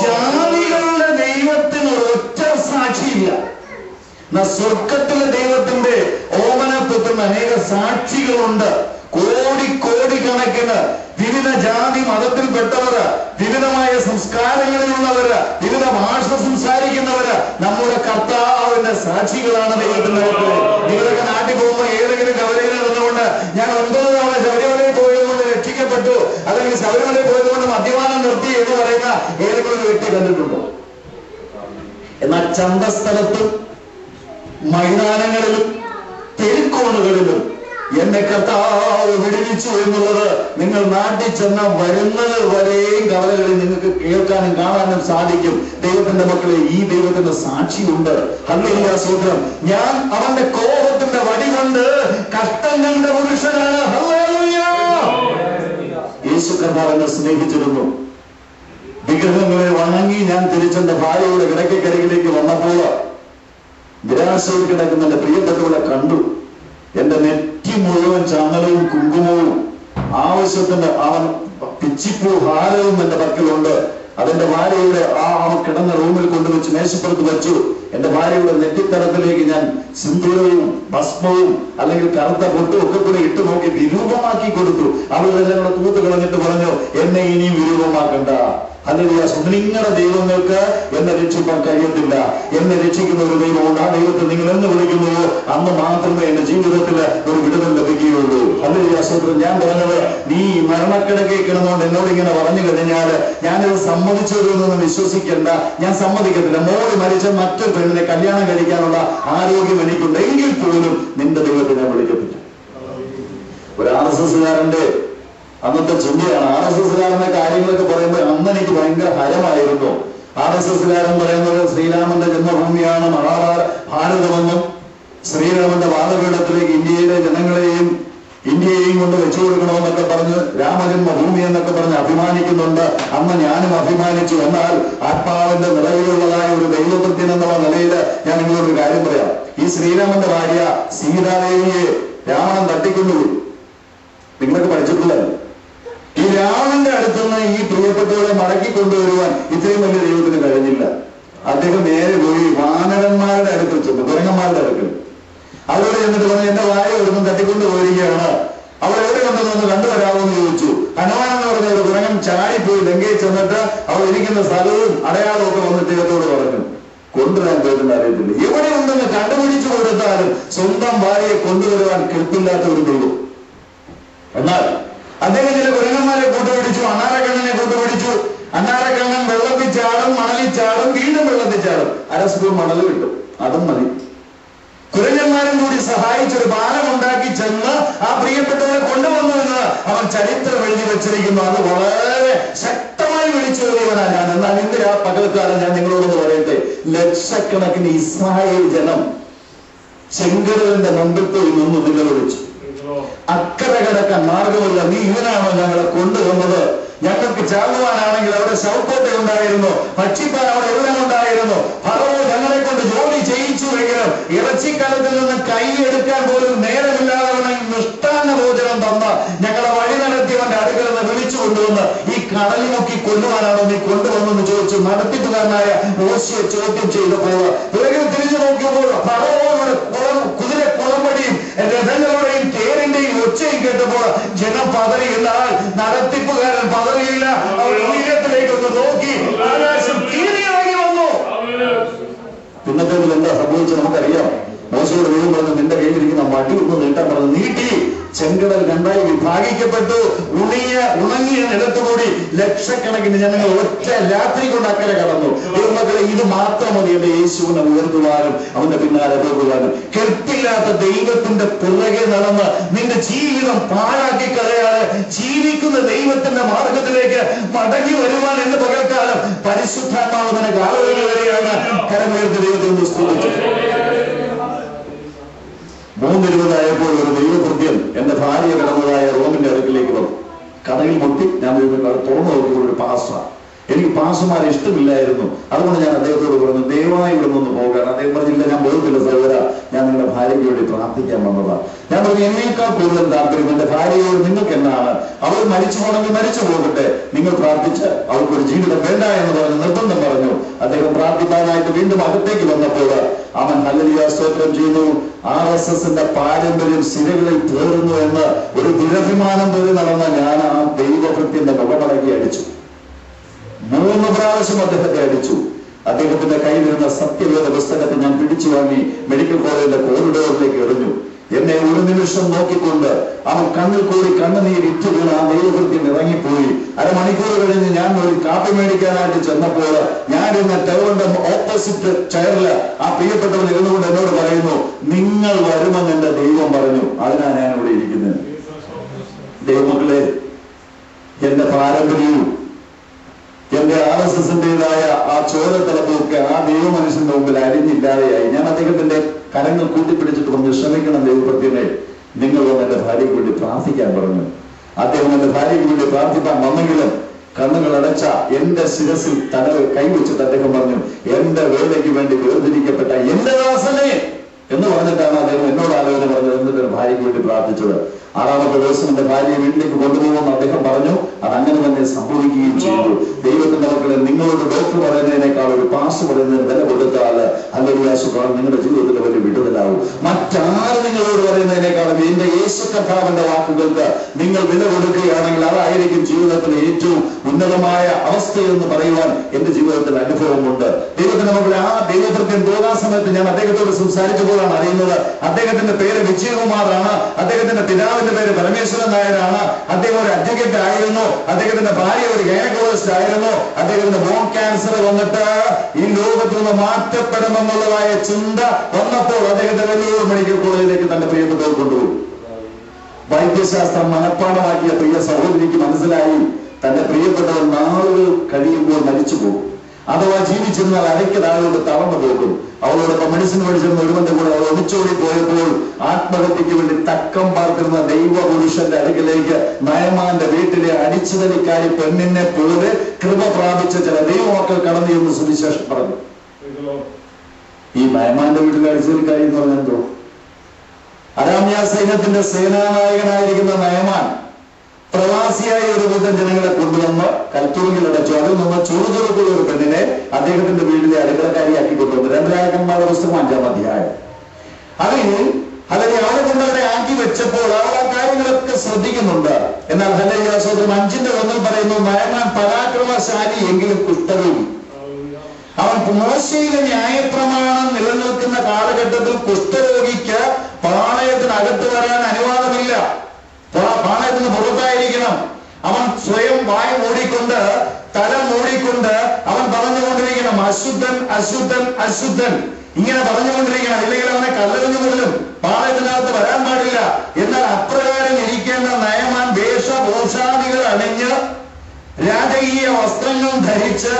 ജാതികളുടെ ദൈവത്തിന് ഒറ്റ സാക്ഷിയില്ല. സ്വർഗത്തിലെ ദൈവത്തിന്റെ ഓമനത്വത്തിന് അനേക സാക്ഷികളുണ്ട്. കോടിക്കണക്കിന് വിവിധ ജാതി മതത്തിൽപ്പെട്ടവര്, വിവിധമായ സംസ്കാരങ്ങളിലുള്ളവര്, വിവിധ ഭാഷ സംസാരിക്കുന്നവര് നമ്മുടെ കർത്താവിന്റെ സാക്ഷികളാണ് ദൈവത്തിന്റെ മക്കളെ. നിങ്ങളൊക്കെ നാട്ടിൽ പോകുമ്പോൾ ഏതെങ്കിലും കവലയിൽ നടന്നുകൊണ്ട് ഞാൻ 9 തവണ ശബരിമലയിൽ പോയതുകൊണ്ട് രക്ഷിക്കപ്പെട്ടു, അല്ലെങ്കിൽ ശബരിമലയിൽ പോയതുകൊണ്ട് മദ്യപാനം നിർത്തി എന്ന് പറയുന്ന ഏതെങ്കിലും ഒരു വ്യക്തി കണ്ടിട്ടുണ്ടോ? എന്നാൽ ചന്തസ്ഥലത്തും മൈതാനങ്ങളിലും തെരുക്കോണുകളിലും എന്നെ കർത്താവ് വിടുവിച്ചു എന്നുള്ളത് നിങ്ങൾ നാട്ടിൽ ചെന്ന വരുന്നത് വരെയും കവലകളിൽ നിങ്ങൾക്ക് കേൾക്കാനും കാണാനും സാധിക്കും. ദൈവത്തിന്റെ മക്കളെ, ഈ ദൈവത്തിന്റെ സാക്ഷിയുണ്ട്. ഹല്ലേലൂയ, സ്തോത്രം. ഞാൻ അവന്റെ കോപത്തിന്റെ വടി കൊണ്ട് കഷ്ടങ്ങളുടെ പുരുഷനാണ്. ഹല്ലേലൂയ. യേശു കർത്താവിനെ സ്നേഹിച്ചിരുന്നു. വിഗ്രഹങ്ങളെ വണങ്ങി ഞാൻ തിരിച്ചെന്റെ ഭാര്യയുടെ കിടക്കക്കരികിലേക്ക് വന്നപ്പോൾ നിരാശയിൽ കിടക്കുന്ന എന്റെ പ്രിയപ്പെട്ടവളെ കണ്ടു. എന്റെ നെറ്റി മുഴുവൻ ചാണകവും കുങ്കുമവും ആവശ്യത്തിന് അവൻ പിച്ചിപ്പൂ ഹാരവും എന്റെ പക്കലുണ്ട്. അതെന്റെ ഭാര്യയുടെ അവൻ കിടന്ന റൂമിൽ കൊണ്ടുവച്ച് മേശപ്പുറത്ത് വെച്ചു. എന്റെ ഭാര്യയുടെ നെറ്റിത്തടത്തിലേക്ക് ഞാൻ സിന്ദൂരവും ഭസ്മവും അല്ലെങ്കിൽ കറുത്ത പൊട്ടും ഒക്കെ കൂടെ ഇട്ട് നോക്കി വിരൂപമാക്കി കൊടുത്തു. അവളെല്ലാം കൂടെ തൂത്ത് കളഞ്ഞിട്ട് പറഞ്ഞു, എന്നെ ഇനിയും വിരൂപമാക്കണ്ട. ഹല്ലേലൂയ. നിങ്ങളുടെ ദൈവങ്ങൾക്ക് എന്നെ രക്ഷിക്കാൻ കഴിയത്തില്ല. എന്നെ രക്ഷിക്കുന്ന ഒരു ദൈവമുണ്ട്. ആ ദൈവത്തെ നിങ്ങൾ എന്ന് വിളിക്കുന്നുവോ അന്ന് മാത്രമേ എന്റെ ജീവിതത്തിൽ ഒരു വിടുതൽ ലഭിക്കുകയുള്ളൂ. ഹല്ലേലൂയ, സ്തോത്രം. ഞാൻ പറഞ്ഞത്, നീ മരണക്കിടക്കയിൽ കിടന്നുകൊണ്ട് എന്നോട് ഇങ്ങനെ പറഞ്ഞു കഴിഞ്ഞാൽ ഞാനിത് സമ്മതിച്ചതൊന്നും വിശ്വസിക്കേണ്ട. ഞാൻ സമ്മതിക്കത്തില്ല. മോളി മരിച്ച മറ്റൊരു പെണ്ണിനെ കല്യാണം കഴിക്കാനുള്ള ആരോഗ്യം എനിക്കുണ്ട്. എങ്കിൽ പോലും നിന്റെ ദൈവത്തെ ഞാൻ വിളിക്കത്തില്ല. ഒരു RSSകാരന്റെ അന്നത്തെ ചിന്തയാണ്. RSSകാരന്റെ കാര്യങ്ങളൊക്കെ പറയുമ്പോൾ അന്ന് എനിക്ക് ഭയങ്കര ഹരമായിരുന്നു. RSSകാരൻ പറയുന്നത് ശ്രീരാമന്റെ ജന്മഭൂമിയാണ് ഭാരതമെന്നും ശ്രീരാമന്റെ വാദപീഠത്തിലേക്ക് ഇന്ത്യയെയും കൊണ്ട് വെച്ചു കൊടുക്കണമെന്നൊക്കെ പറഞ്ഞ് രാമജന്മഭൂമി എന്നൊക്കെ പറഞ്ഞ് അഭിമാനിക്കുന്നുണ്ട്. അന്ന് ഞാനും അഭിമാനിച്ചു. എന്നാൽ ആത്മാവിന്റെ നിലവിലുള്ളതായ ഒരു ദൈവകൃത്യൻ എന്നുള്ള നിലയിൽ ഞാൻ നിങ്ങളോടൊരു കാര്യം പറയാം. ഈ ശ്രീരാമന്റെ ഭാര്യ സീതാദേവിയെ രാവണൻ തട്ടിക്കൊണ്ടുപോയി. നിങ്ങളൊക്കെ പഠിച്ചിട്ടില്ലല്ലോ. ഈ രാവണന്റെ അടുത്തുനിന്ന് ഈ പ്രിയപ്പെട്ടവരെ മടക്കി കൊണ്ടുവരുവാൻ ഇത്രയും വലിയ ദൈവത്തിന് കഴിഞ്ഞില്ല. അദ്ദേഹം നേരെ പോയി വാനരന്മാരുടെ അടുക്കൽ ചെന്നു, കുരങ്ങന്മാരുടെ അടുക്കൽ. അവരോട് ചെന്നിട്ട് പറഞ്ഞു, എന്റെ ഭാര്യ ഒരുപ്പം തട്ടിക്കൊണ്ട് പോയിരിക്കുകയാണ്, അവൾ എവിടെ കൊണ്ടുവന്ന് കണ്ടുവരാമെന്ന് ചോദിച്ചു. ഹനുമാൻ എന്ന് പറഞ്ഞ ഒരു കുരങ്ങൻ ചാടിപ്പോയി ലങ്കയിൽ ചെന്നിട്ട് അവൾ ഇരിക്കുന്ന സ്ഥലവും അടയാളവും ഒക്കെ വന്നിട്ട് ദൈവത്തോട് പറഞ്ഞു. കൊണ്ടുവരാൻ പോയിട്ടുണ്ട് അറിയത്തില്ല. എവിടെ ഉണ്ടെന്ന് കണ്ടുപിടിച്ചു കൊടുത്താലും സ്വന്തം ഭാര്യയെ കൊണ്ടുവരുവാൻ കെൽപ്പില്ലാത്ത ഒരു ദൈവം. എന്നാൽ അദ്ദേഹം ചില കുരങ്ങന്മാരെ കൂട്ടുപിടിച്ചു, അണ്ണാരക്കണ്ണനെ കൂട്ടുപിടിച്ചു. അണ്ണാരക്കണ്ണൻ വെള്ളത്തിൽ ചാടും, മണലിൽ ചാടും, വീണ്ടും വെള്ളത്തിൽ ചാടും. 1/2 സ്പൂൺ മണൽ കിട്ടും, അതും മതി. കുരങ്ങന്മാരും കൂടി സഹായിച്ചൊരു പാലമുണ്ടാക്കി ചെന്ന് ആ പ്രിയപ്പെട്ടവരെ കൊണ്ടുവന്നു എന്ന് അവൻ ചരിത്രം എഴുതി വെച്ചിരിക്കുന്നു. അത് വളരെ ശക്തമായി വിളിച്ചു പറയുവാനാണ് ഞാൻ. എന്നാൽ ഇന്ന് ആ പകൽക്കാലം ഞാൻ നിങ്ങളോടൊന്ന് പറയട്ടെ, ലക്ഷക്കണക്കിന് ഇസ്രായേൽ ജനം ചെങ്കടലിന്റെ മുമ്പിൽ നിന്ന് നിങ്ങൾ വിളിച്ചു. അക്കരെ കിടക്കാൻ മാർഗമില്ല, നീ ഇവനാണോ ഞങ്ങളെ കൊണ്ടുവന്നത്? ഞങ്ങൾക്ക് ചാകുവാനാണെങ്കിൽ അവിടെ ശവക്കോട്ട ഉണ്ടായിരുന്നു, ഭക്ഷിപ്പാൻ അവിടെ എല്ലാം ഉണ്ടായിരുന്നു. ഫറവോ ഞങ്ങളെ കൊണ്ട് ജോലി ചെയ്യിച്ചുവെങ്കിലും ഇറച്ചിക്കാലത്തിൽ നിന്ന് കൈയെടുക്കാൻ പോലും നേരമില്ലാതെ മിഷ്ടാന്ന ഭോജനം തന്ന് ഞങ്ങളെ വഴി നടത്തിയവന്റെ അടുക്കൽ നിന്ന് വിളിച്ചു കൊണ്ടുവന്ന് ഈ കടലിൽ മുക്കി കൊല്ലുവാനാണോ നീ കൊണ്ടുവന്നെന്ന് ചോദിച്ചു നടത്തിപ്പുകാരനായ മോശയെ ചോദ്യം ചെയ്തപ്പോൾ പിറകിൽ തിരിഞ്ഞു നോക്കിയപ്പോൾ ഫറവോയുടെ കുതിര കുളമ്പടിയും രഥങ്ങളുടെയും തേരിന്റെയും ഒച്ചയും കേട്ടപ്പോൾ ജനം പതറി. എന്നാൽ നടത്തിപ്പുകാരൻ പതറിയില്ല. അവർ ഉയരത്തിലേക്ക് ഒന്ന് നോക്കി, ആകാശം കീറിയിറങ്ങി വന്നു. പിന്നത്തേതിൽ എന്താ സംഭവിച്ചത് നമുക്കറിയാം. മോശയോട് ദൈവം പറഞ്ഞു, നിന്റെ കയ്യിലിരിക്കുന്ന വടി ഒന്ന് നീട്ടാൻ പറഞ്ഞു. നീട്ടി. ചെങ്കടൽ 2ആയി വിഭാഗിക്കപ്പെട്ടു. ഉണങ്ങിയ നിലത്തുകൂടി ലക്ഷക്കണക്കിന് ജനങ്ങൾ ഒറ്റ രാത്രി കൊണ്ട് അക്കരെ കടന്നു. ദൈവമക്കളെ, ഇത് മാത്രം മതി എന്റെ യേശുവിനെ ഉയർത്തുവാനും അവന്റെ പിന്നാലെ പോകുവാനും. കെൽപ്പില്ലാത്ത ദൈവത്തിന്റെ പിറകെ നടന്ന് നിന്റെ ജീവിതം പാഴാക്കി കളയാതെ ജീവിക്കുന്ന ദൈവത്തിന്റെ മാർഗത്തിലേക്ക് മടങ്ങി വരുവാൻ എന്ന് പകൽക്കാലം പരിശുദ്ധാത്മാവിനെ കാലവേള വരെയാണ് കരമുയർത്തി ദൈവത്തെ സ്തുതിച്ചത്. 3:20 ഒരു ദൈവകൃത്യം എന്റെ ഭാര്യ കിടന്നതായ റൂമിന്റെ അടുക്കിലേക്ക് വന്നു. കഥയിൽ മുട്ടി പൊട്ടി. ഞാൻ തുറന്നു നോക്കിയ ഒരു പാസ്റ്റർ. എനിക്ക് പാസ്റ്റർമാരെ ഇഷ്ടമില്ലായിരുന്നു. അതുകൊണ്ട് ഞാൻ അദ്ദേഹത്തോട് പറഞ്ഞു, ദയവായി ഇവിടെ നിന്ന് പോകാൻ. അദ്ദേഹം പറഞ്ഞില്ല, ഞാൻ പോകത്തില്ല സഹോദര, ഞാൻ നിങ്ങളുടെ ഭാര്യയ്ക്ക് വേണ്ടി പ്രാർത്ഥിക്കാൻ വന്നതാ. ഞാൻ പറഞ്ഞു, എന്നേക്കാൾ കൂടുതൽ താല്പര്യം എന്റെ ഭാര്യയോട് നിങ്ങൾക്ക് എന്നാണ്. അവൾ മരിച്ചു പോകണമെങ്കിൽ മരിച്ചു പോകട്ടെ, നിങ്ങൾ പ്രാർത്ഥിച്ച് അവൾക്കൊരു ജീവിതം വേണ്ട എന്ന് പറഞ്ഞ് നിർബന്ധം പറഞ്ഞു. അദ്ദേഹം പ്രാർത്ഥിക്കാനായിട്ട് വീണ്ടും അകത്തേക്ക് വന്നപ്പോൾ അവൻ ഹല്ലേലൂയ സ്തോത്രം ചെയ്തു. RSSന്റെ പാരമ്പര്യം സിരകളിൽ തീർന്നു എന്ന് ഒരു ദുരഭിമാനം പോലെ നടന്ന ഞാൻ ആ ദൈവഭൃത്യന്റെ മുഖമടക്കി അടിച്ചു. 3 പ്രാവശ്യം അദ്ദേഹത്തെ അടിച്ചു. അദ്ദേഹത്തിന്റെ കയ്യിലിരുന്ന സത്യവേദ പുസ്തകത്തെ ഞാൻ പിടിച്ചു വാങ്ങി മെഡിക്കൽ കോളേജിന്റെ കോറിഡോറിലേക്ക് എറിഞ്ഞു. എന്നെ ഒരു നിമിഷം നോക്കിക്കൊണ്ട് അവൻ കണ്ണിൽ കൂടി കണ്ണുനീർ ഇറ്റു വീണ് ആ ദൈവഭൃത്യൻ ഇറങ്ങിപ്പോയി. അരമണിക്കൂർ കഴിഞ്ഞ് ഞാൻ ഒരു കാപ്പി മേടിക്കാനായിട്ട് ചെന്നപ്പോൾ ഞാൻ ഇരുന്ന ടേബിളിന്റെ ഓപ്പോസിറ്റ് ചെയറില് ആ പ്രിയപ്പെട്ടവൻ ഇരുന്നുകൊണ്ട് എന്നോട് പറയുന്നു, നിങ്ങൾ വരുമെന്ന് എന്റെ ദൈവം പറഞ്ഞു. അതിനാ ഞാൻ ഇവിടെ ഇരിക്കുന്നത്. ദൈവമക്കളെ, എന്റെ പാരമ്പര്യവും എന്റെ RSSന്റേതായ ആ ചോരത്തലപ്പൊക്കെ ആ ദൈവമനുഷ്യന്റെ മുമ്പിൽ അരിഞ്ഞില്ലാതെയായി. ഞാൻ അദ്ദേഹത്തിന്റെ കരങ്ങൾ കൂട്ടിപ്പിടിച്ചിട്ട് പറഞ്ഞു, ക്ഷമിക്കണം ദൈവഭൃത്യനെ, നിങ്ങൾ വന്ന് എന്റെ ഭാര്യയ്ക്ക് വേണ്ടി പ്രാർത്ഥിക്കാൻ പറഞ്ഞു. അദ്ദേഹം എന്റെ ഭാര്യയ്ക്ക് വേണ്ടി പ്രാർത്ഥിക്കാൻ വന്നെങ്കിലും കണ്ണുകൾ അടച്ച എന്റെ ശിരസിൽ കൈവച്ചിട്ട് അദ്ദേഹം പറഞ്ഞു, എന്റെ വേലയ്ക്ക് വേണ്ടി വേർതിരിക്കപ്പെട്ട എന്റെ ദാസനെ എന്ന് പറഞ്ഞിട്ടാണ് അദ്ദേഹം എന്നോട് ആലോചന പറഞ്ഞത്. എന്നിട്ട് ഭാര്യയ്ക്ക് വേണ്ടി പ്രാർത്ഥിച്ചത്. 6ാമത്തെ ദിവസം എന്റെ ഭാര്യയെ വീട്ടിലേക്ക് കൊണ്ടുപോകുമെന്ന് അദ്ദേഹം പറഞ്ഞു. അതങ്ങനെ തന്നെ സംഭവിക്കുകയും ചെയ്തു. ദൈവത്തിന്റെ മക്കളെ, നിങ്ങളോട് ഡോക്ടർ പറയുന്നതിനേക്കാൾ ഒരു പാസ് പറയുന്നതിന് വില കൊടുത്താൽ ഹല്ലേലൂയ സുഖം നിങ്ങളുടെ ജീവിതത്തിൽ വലിയ വിടുതലാവും. മറ്റാര് നിങ്ങളോട് പറയുന്നതിനേക്കാളും എന്റെ യേശു കർത്താവിന്റെ വാക്കുകൾക്ക് നിങ്ങൾ വില കൊടുക്കുകയാണെങ്കിൽ അതായിരിക്കും ജീവിതത്തിൽ ഏറ്റവും ഉന്നതമായ അവസ്ഥയെന്ന് പറയുവാൻ എന്റെ ജീവിതത്തിൽ അനുഭവമുണ്ട്. ദൈവത്തിന്റെ മക്കളെ, ആ ദൈവഭൃത്യൻ പോകാൻ സമയത്ത് ഞാൻ അദ്ദേഹത്തോട് സംസാരിച്ചപ്പോഴാണ് അറിയുന്നത് അദ്ദേഹത്തിന്റെ പേര് വിജയകുമാറാണ്. അദ്ദേഹത്തിന്റെ പിതാവിന്റെ പേര് പരമേശ്വരൻ നായരാണ്. അദ്ദേഹം ഒരു അഡ്വക്കേറ്റ് ആയിരുന്നു. അദ്ദേഹത്തിന്റെ ഭാര്യ ഒരു ഗൈനക്കോളജിസ്റ്റ് ആയിരുന്നു. അദ്ദേഹത്തിന്റെ ബോൺ ക്യാൻസർ വന്നിട്ട് ഈ ലോകത്ത് നിന്ന് മാറ്റപ്പെടുമെന്നുള്ളതായ ചിന്ത വന്നപ്പോൾ അദ്ദേഹത്തെ വലിയൊരു മെഡിക്കൽ കോളേജിലേക്ക് തന്റെ പ്രിയപ്പെട്ടവർ കൊണ്ടുപോയി. വൈദ്യശാസ്ത്രം മനഃപ്പാഠമാക്കിയ പ്രിയ സഹോദരിക്ക് മനസ്സിലായി, തന്റെ പ്രിയപ്പെട്ടവർ നാളുകൾ കഴിയുമ്പോൾ മരിച്ചു പോകും. അഥവാ ജീവിച്ചിരുന്നാൽ അരയ്ക്ക് താഴോട്ട് തളർന്നു പോകും. അവളോടൊപ്പം മെഡിസിൻ പഠിച്ചിരുന്ന ഒരുവന്റെ കൂടെ അവൾ ഒളിച്ചോടി പോയപ്പോൾ ആത്മഹത്യക്ക് വേണ്ടി തക്കം പാർത്തിരുന്ന ദൈവപുരുഷന്റെ അടുക്കിലേക്ക് നയമാന്റെ വീട്ടിലെ അടിച്ചുതലിക്കാരി പെണ്ണിനെ പോലെ കൃപ പ്രാപിച്ച ചില ദൈവമക്കൾ കടന്നു എന്ന് സുവിശേഷം പറഞ്ഞു. ഈ നയമാന്റെ വീട്ടിലെ അടിച്ചുതലിക്കാരി എന്ന് പറഞ്ഞാൽ എന്തോ? അരാമ്യ സൈന്യത്തിന്റെ സേനാനായകനായിരിക്കുന്ന നയമാൻ പ്രവാസിയായ ഒരു കൂട്ടം ജനങ്ങളെ കൊണ്ടുവന്ന് കൽത്തുറുങ്കിലടച്ചു. അതിൽ നിന്ന് ചുറുചുറുക്കുള്ള ഒരു പെണ്ണിനെ അദ്ദേഹത്തിന്റെ വീട്ടിലെ അടുക്കളക്കാരിയാക്കി കൊണ്ടുവന്നു. 2 രാജാക്കന്മാരുടെ പുസ്തകം 5-ാം അധ്യായം. അല്ലെങ്കിൽ അവരെ കൊണ്ട് അവിടെ ആക്കി വെച്ചപ്പോൾ അവർ ആ കാര്യങ്ങളൊക്കെ ശ്രദ്ധിക്കുന്നുണ്ട്. എന്നാൽ ഹല്ലേലൂയ സ്തോത്രം 5-1 പറയുന്നു, നയമാൻ പരാക്രമശാലി എങ്കിലും കുഷ്ഠരോഗി. അവൻ മോശയിലെ ന്യായപ്രമാണം നിലനിൽക്കുന്ന കാലഘട്ടത്തിൽ കുഷ്ഠരോഗിക്ക് പാളയത്തിനകത്ത് വരാൻ അനുവാദമില്ല. പാളയത്തിന് പുറത്തായിരിക്കണം. അവൻ സ്വയം വായ മൂടിക്കൊണ്ട് തല മൂടിക്കൊണ്ട് അവൻ പറഞ്ഞുകൊണ്ടിരിക്കണം, അശുദ്ധൻ അശുദ്ധൻ അശുദ്ധൻ, ഇങ്ങനെ പറഞ്ഞുകൊണ്ടിരിക്കണം. ഇല്ലെങ്കിൽ അവനെ കല്ലെറിഞ്ഞു മുതലും പാളയത്തിനകത്ത് വരാൻ പാടില്ല. എന്നാൽ അപ്രകാരം ഇരിക്കേണ്ട നയമാൻ വേഷഭൂഷാദികൾ അണിഞ്ഞ് രാജകീയ വസ്ത്രങ്ങൾ ധരിച്ച്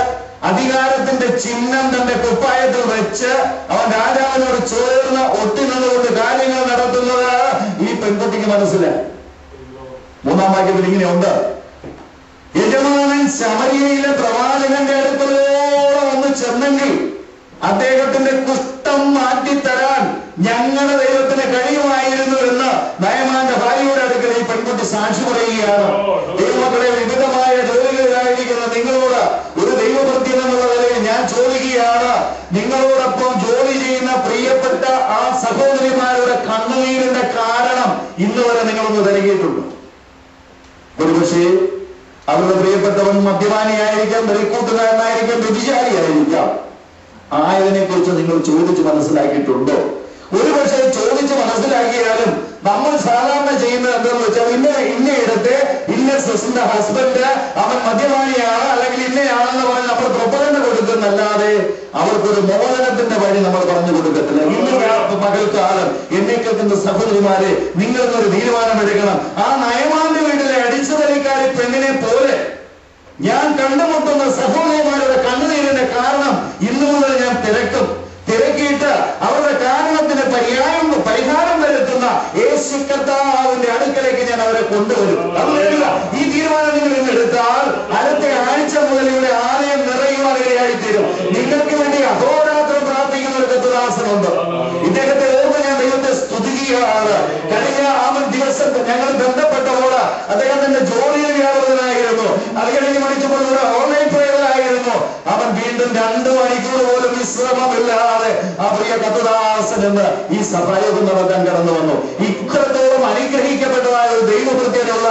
അധികാരത്തിന്റെ ചിഹ്നം തന്റെ കുപ്പായത്തിൽ വെച്ച് അവൻ രാജാവിനോട് ചേർന്ന് ഒട്ടിനുകൊണ്ട് കാര്യങ്ങൾ നടത്തുന്നത് ഈ പെൺകുട്ടിക്ക് മനസ്സിലായി. 3-ാം വാക്യത്തിൽ ഇങ്ങനെയുണ്ട്, യജമാനൻ ശമരിയയിലെ പ്രവാചകന്റെ അടുക്കലോളം ഒന്ന് ചെന്നെങ്കിൽ അദ്ദേഹത്തിന്റെ കുഷ്ഠം മാറ്റിത്തരാൻ ഞങ്ങളുടെ ദൈവത്തിന് കഴിയുമായിരുന്നു എന്ന് നയമാന്റെ ഭാര്യയുടെ അടുക്കൽ ഈ പെൺകുട്ടി സാക്ഷി പറയുകയാണ്. ദൈവമക്കളെ, വിവിധമായ ജോലികളിലായിരിക്കുന്ന നിങ്ങളോട് ഒരു ദൈവഭൃത്യൻ എന്നുള്ള നിലയിൽ ഞാൻ ചോദിക്കുകയാണ്, നിങ്ങളോടൊപ്പം ജോലി ചെയ്യുന്ന പ്രിയപ്പെട്ട ആ സഹോദരിമാരുടെ കണ്ണുനീരിന്റെ കാരണം ഇന്ന് വരെ നിങ്ങളൊന്ന് നൽകിയിട്ടുണ്ടോ? ഒരുപക്ഷേ അവരുടെ പ്രിയപ്പെട്ടവൻ മദ്യപാനിയായിരിക്കാം, വെറിക്കൂട്ടുകാരനായിരിക്കാം, വ്യഭിചാരിയായിരിക്കാം. ആയതിനെ കുറിച്ച് നിങ്ങൾ ചോദിച്ച് മനസ്സിലാക്കിയിട്ടുണ്ടോ? ഒരുപക്ഷെ ചോദിച്ച് മനസ്സിലാക്കിയാലും നമ്മൾ സാധാരണ ചെയ്യുന്നത് എന്താണെന്ന് വെച്ചാൽ, ഇന്നയിടത്തെ ഇന്ന സിസ്റ്ററിന്റെ ഹസ്ബൻഡ് അവൻ മദ്യപാനിയാണ് അല്ലെങ്കിൽ ഇന്നയാണെന്ന് പറഞ്ഞ് നമ്മൾ പ്രൊപ്പഗണ്ട കൊടുക്കുന്നല്ലാതെ അവർക്കൊരു മോചനത്തിന്റെ വഴി നമ്മൾ പറഞ്ഞു കൊടുക്കത്തില്ല. ഇന്ന് പകൽക്കാലം എന്നെ കേൾക്കുന്ന സഹോദരിമാരെ, നിങ്ങൾക്കൊരു തീരുമാനമെടുക്കണം. ആ നയമാന്റെ വീട്ടിലെ അടിച്ചുതലിക്കാരി പെണ്ണിനെ പോലെ ഞാൻ കണ്ടുമുട്ടുന്ന സഹോദരിമാരുടെ കണ്ണുനീരിന്റെ കാരണം ഇന്നു മുതൽ ഞാൻ തിരക്കിയിട്ട് അവരുടെ കാരണത്തിന് പരിഹാരം വരുത്തുന്ന യേശു കർത്താവിന്റെ അടുക്കലേക്ക് ഞാൻ അവരെ കൊണ്ടുവരും. ഈ തീരുമാനം നിങ്ങൾ ഇന്ന് ബന്ധപ്പെട്ടപ്പോൾ അദ്ദേഹത്തിന്റെ ജോലിയിൽ വ്യാപൃതനായിരുന്നു. അത് കഴിഞ്ഞ് മണിച്ചപ്പോൾ ഓൺലൈൻ പ്രേയറിലായിരുന്നു. അവൻ വീണ്ടും 2 മണിക്കൂർ പോലും വിശ്രമമില്ലാതെ ആ പ്രിയ കത്തുദാസൻ എന്ന് ഈ സഭായോഗം നടത്താൻ കടന്നു വന്നു. ഇത്രത്തോളം അനുഗ്രഹിക്കപ്പെട്ടതായ ഒരു ദൈവവൃത്തിയുള്ള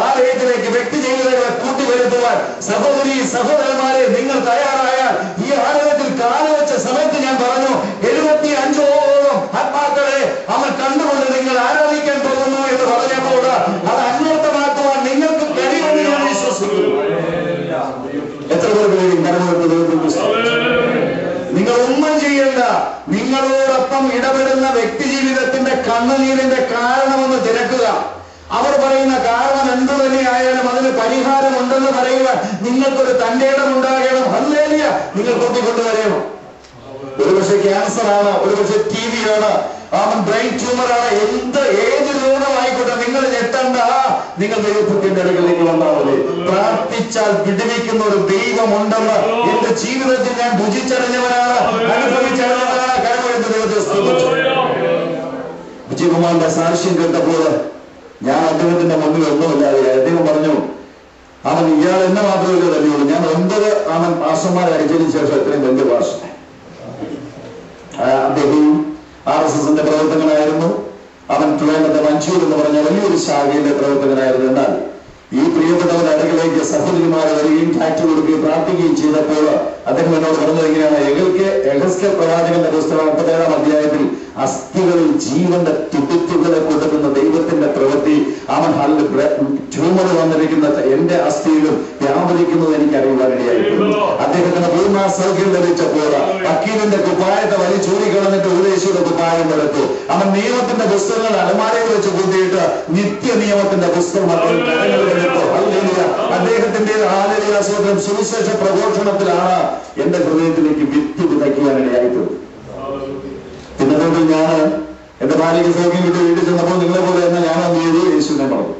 ആലയത്തിലേക്ക് വ്യക്തി ജീവിതങ്ങളെ കൂട്ടിവരുത്തുവാൻ സഹോദരി സഹോദരന്മാരെ നിങ്ങൾ തയ്യാറായാൽ ഈ ആലയത്തിൽ കാലുവെച്ച സമയത്ത് ഞാൻ പറഞ്ഞു 75ഓളം ആത്മാക്കളെ അവൻ കണ്ടുകൊണ്ട് നിങ്ങൾ ആരാധിക്കാൻ പോകുന്നു എന്ന് പറഞ്ഞപ്പോൾ അത് അന്വർത്ഥമാക്കുവാൻ നിങ്ങൾക്ക് കഴിയുമെന്ന് ഞാൻ വിശ്വസിക്കുന്നു. എത്ര പേർക്ക് നിങ്ങൾ ഒന്നും ചെയ്യണ്ട. നിങ്ങളോടൊപ്പം ഇടപെടുന്ന വ്യക്തി ജീവിതത്തിന്റെ കണ്ണുനീരിന്റെ കാരണമെന്ന് തിരക്കുക. അവർ പറയുന്ന കാരണം എന്തു തന്നെയായാലും അതിന് പരിഹാരമുണ്ടെന്ന് പറയുക നിങ്ങൾക്കൊരു തന്റെ ഇടം ഉണ്ടാകണം. ഹല്ലേലൂയ. നിങ്ങൾ കൂട്ടിക്കൊണ്ടുവരണം. ഒരുപക്ഷെ ക്യാൻസർ ആണ്, ഒരുപക്ഷെ TV ആണ്, അവൻ ബ്രെയിൻ ട്യൂമറാണ്, ഏത് രോഗമായിക്കോട്ടെ നിങ്ങൾ ഞെട്ടണ്ട. നിങ്ങൾ ദൈവത്തിന്റെ അടുക്കലേക്ക് വന്നാൽ മതി. പ്രാർത്ഥിച്ചാൽ വിടുവിക്കുന്ന ഒരു ദൈവമുണ്ടെന്ന് എന്റെ ജീവിതത്തിൽ ഞാൻ ഭുജിച്ചറിഞ്ഞവനാണ്, അനുഭവിച്ചറിഞ്ഞവനാണ്. കരമൊഴുന്ന ദൈവത്തെ സ്തുതിച്ചു. വിജയകുമാറിന്റെ സാക്ഷ്യം കേട്ടപ്പോൾ ഞാൻ അദ്ദേഹത്തിന്റെ മുന്നിൽ ഒന്നുമില്ലാതെ അദ്ദേഹം പറഞ്ഞു, അവൻ ഇയാൾ എന്നെ മാത്രമല്ല തന്നെയുള്ളൂ. ഞാൻ 9 അവൻ പാസ്റ്റർമാരെ അയച്ചതിന് ശേഷം ഇത്രയും വലിയ ഭാഷ. അദ്ദേഹവും RSSന്റെ പ്രവർത്തകനായിരുന്നു. അവൻ ട്രിവാൻഡ്രത്തെ മഞ്ചൂർ എന്ന് പറഞ്ഞ വലിയൊരു ശാഖയിലെ പ്രവർത്തകനായിരുന്നു. എന്നാൽ ഈ പ്രിയപ്പെട്ടവരുടെ അടുക്കലേക്ക് സഹോദരിമാരെ വരികയും ടാക്ട് കൊടുക്കുകയും പ്രാർത്ഥിക്കുകയും ചെയ്തപ്പോൾ അദ്ദേഹം എന്നോട് പറഞ്ഞത് എങ്ങനെയാണ്, യെഹെസ്കേൽ പ്രവാചകന്റെ പുസ്തകം 37-ാം അധ്യായത്തിൽ അസ്ഥികളിൽ ജീവന്റെ തുടിപ്പുകളെ കൊടുക്കുന്ന ദൈവത്തിന്റെ പ്രവൃത്തി അവൻ ട്യൂമർ വന്നിരിക്കുന്ന എന്റെ അസ്ഥിയിലും വ്യാപരിക്കുന്നത് എനിക്ക് അറിയുവാനിടയായിട്ടുണ്ട്. അദ്ദേഹത്തിന് പൂർണ്ണ സൗഖ്യം ലഭിച്ചപ്പോൾ വക്കീലിന്റെ കുപ്പായത്തെ വലിച്ചൂരി കളഞ്ഞിട്ട് ഉപദേശിയുടെ കുപ്പായം എടുത്തു. അവൻ നിയമത്തിന്റെ പുസ്തകങ്ങൾ അലമാരയിൽ വെച്ച് കൂട്ടിയിട്ട് നിത്യ നിയമത്തിന്റെ പുസ്തകം അദ്ദേഹത്തിന്റെ സുവിശേഷ പ്രഘോഷണത്തിലാണ് എന്റെ ഹൃദയത്തിലേക്ക് വിത്ത് വിതയ്ക്കുവാനിടയായിട്ടുണ്ട്. പിന്നത്തോട്ട് ഞാൻ എന്റെ ഭാര്യയ്ക്ക് സൗഖ്യം കിട്ടി വീട്ടിൽ ചെന്നപ്പോൾ നിങ്ങളെ പോലെ തന്നെ ഞാൻ എന്ത് ചെയ്തു, യേശുവിനെ പറഞ്ഞു.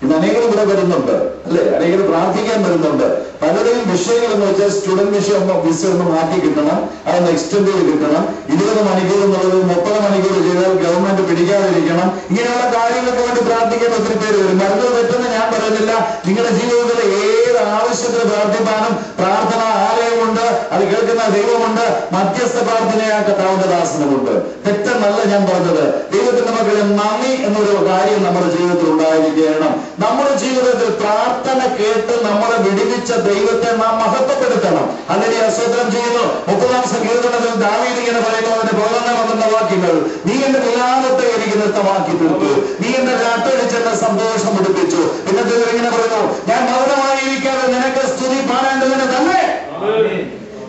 ഇന്ന് അനേകം ഇവിടെ വരുന്നുണ്ട് അല്ലെ, അനേകം പ്രാർത്ഥിക്കാൻ വരുന്നുണ്ട്. പലരുടെയും വിഷയങ്ങൾ എന്ന് വെച്ചാൽ സ്റ്റുഡന്റ് വിഷയം വിസ ഒന്ന് മാറ്റി കിട്ടണം, അതൊന്ന് എക്സ്റ്റെൻഡ് ചെയ്ത് കിട്ടണം, 20 മണിക്കൂർ എന്നുള്ളത് 30 മണിക്കൂർ ചെയ്താൽ ഗവൺമെന്റ് പിടിക്കാതിരിക്കണം. ഇങ്ങനെയുള്ള കാര്യങ്ങൾക്ക് വേണ്ടി പ്രാർത്ഥിക്കാൻ ഒത്തിരി പേര് വരും. മരുന്ന് പറ്റുന്ന ഞാൻ പറയുന്നില്ല. നിങ്ങളുടെ ജീവിതത്തിലെ ഏത് ആവശ്യത്തിന് പ്രാർത്ഥിപ്പാനും പ്രാർത്ഥന ആലയമുണ്ട്, അത് കേൾക്കുന്ന ദൈവമുണ്ട്, മധ്യസ്ഥ പ്രാർത്ഥനയാ കർത്താവിന്റെ ദാസനമുണ്ട്. തെറ്റെന്നല്ല ഞാൻ പറഞ്ഞത്. ദൈവത്തിന്റെ മക്കളെ നന്ദി എന്നൊരു കാര്യം നമ്മുടെ ജീവിതത്തിൽ ഉണ്ടായിരിക്കണം. നമ്മുടെ ജീവിതത്തിൽ പ്രാർത്ഥന കേട്ട് നമ്മളെ വിടുവിച്ച ദൈവത്തെ നാം മഹത്വപ്പെടുത്തണം. അല്ലെങ്കിൽ സ്തോത്രം ചെയ്യുന്നു. 30-ാം സങ്കീർത്തനത്തിൽ ദാവീദ് ഇങ്ങനെ പറയുന്നു, അവന്റെ 11-12 വാക്യങ്ങൾ, നീ എന്റെ വിലാപത്തെ എനിക്ക് നൃത്തമാക്കി തീർത്തു, നീ എന്റെ രാട്ടടിച്ചെന്നെ സന്തോഷം പിടിപ്പിച്ചു. ഇന്നത്തെ ഇങ്ങനെ പറയുന്നു, ഞാൻ മൗനമായിരിക്കാതെ നിനക്ക് സ്തുതി പാടേണ്ടതിന് തന്നെ.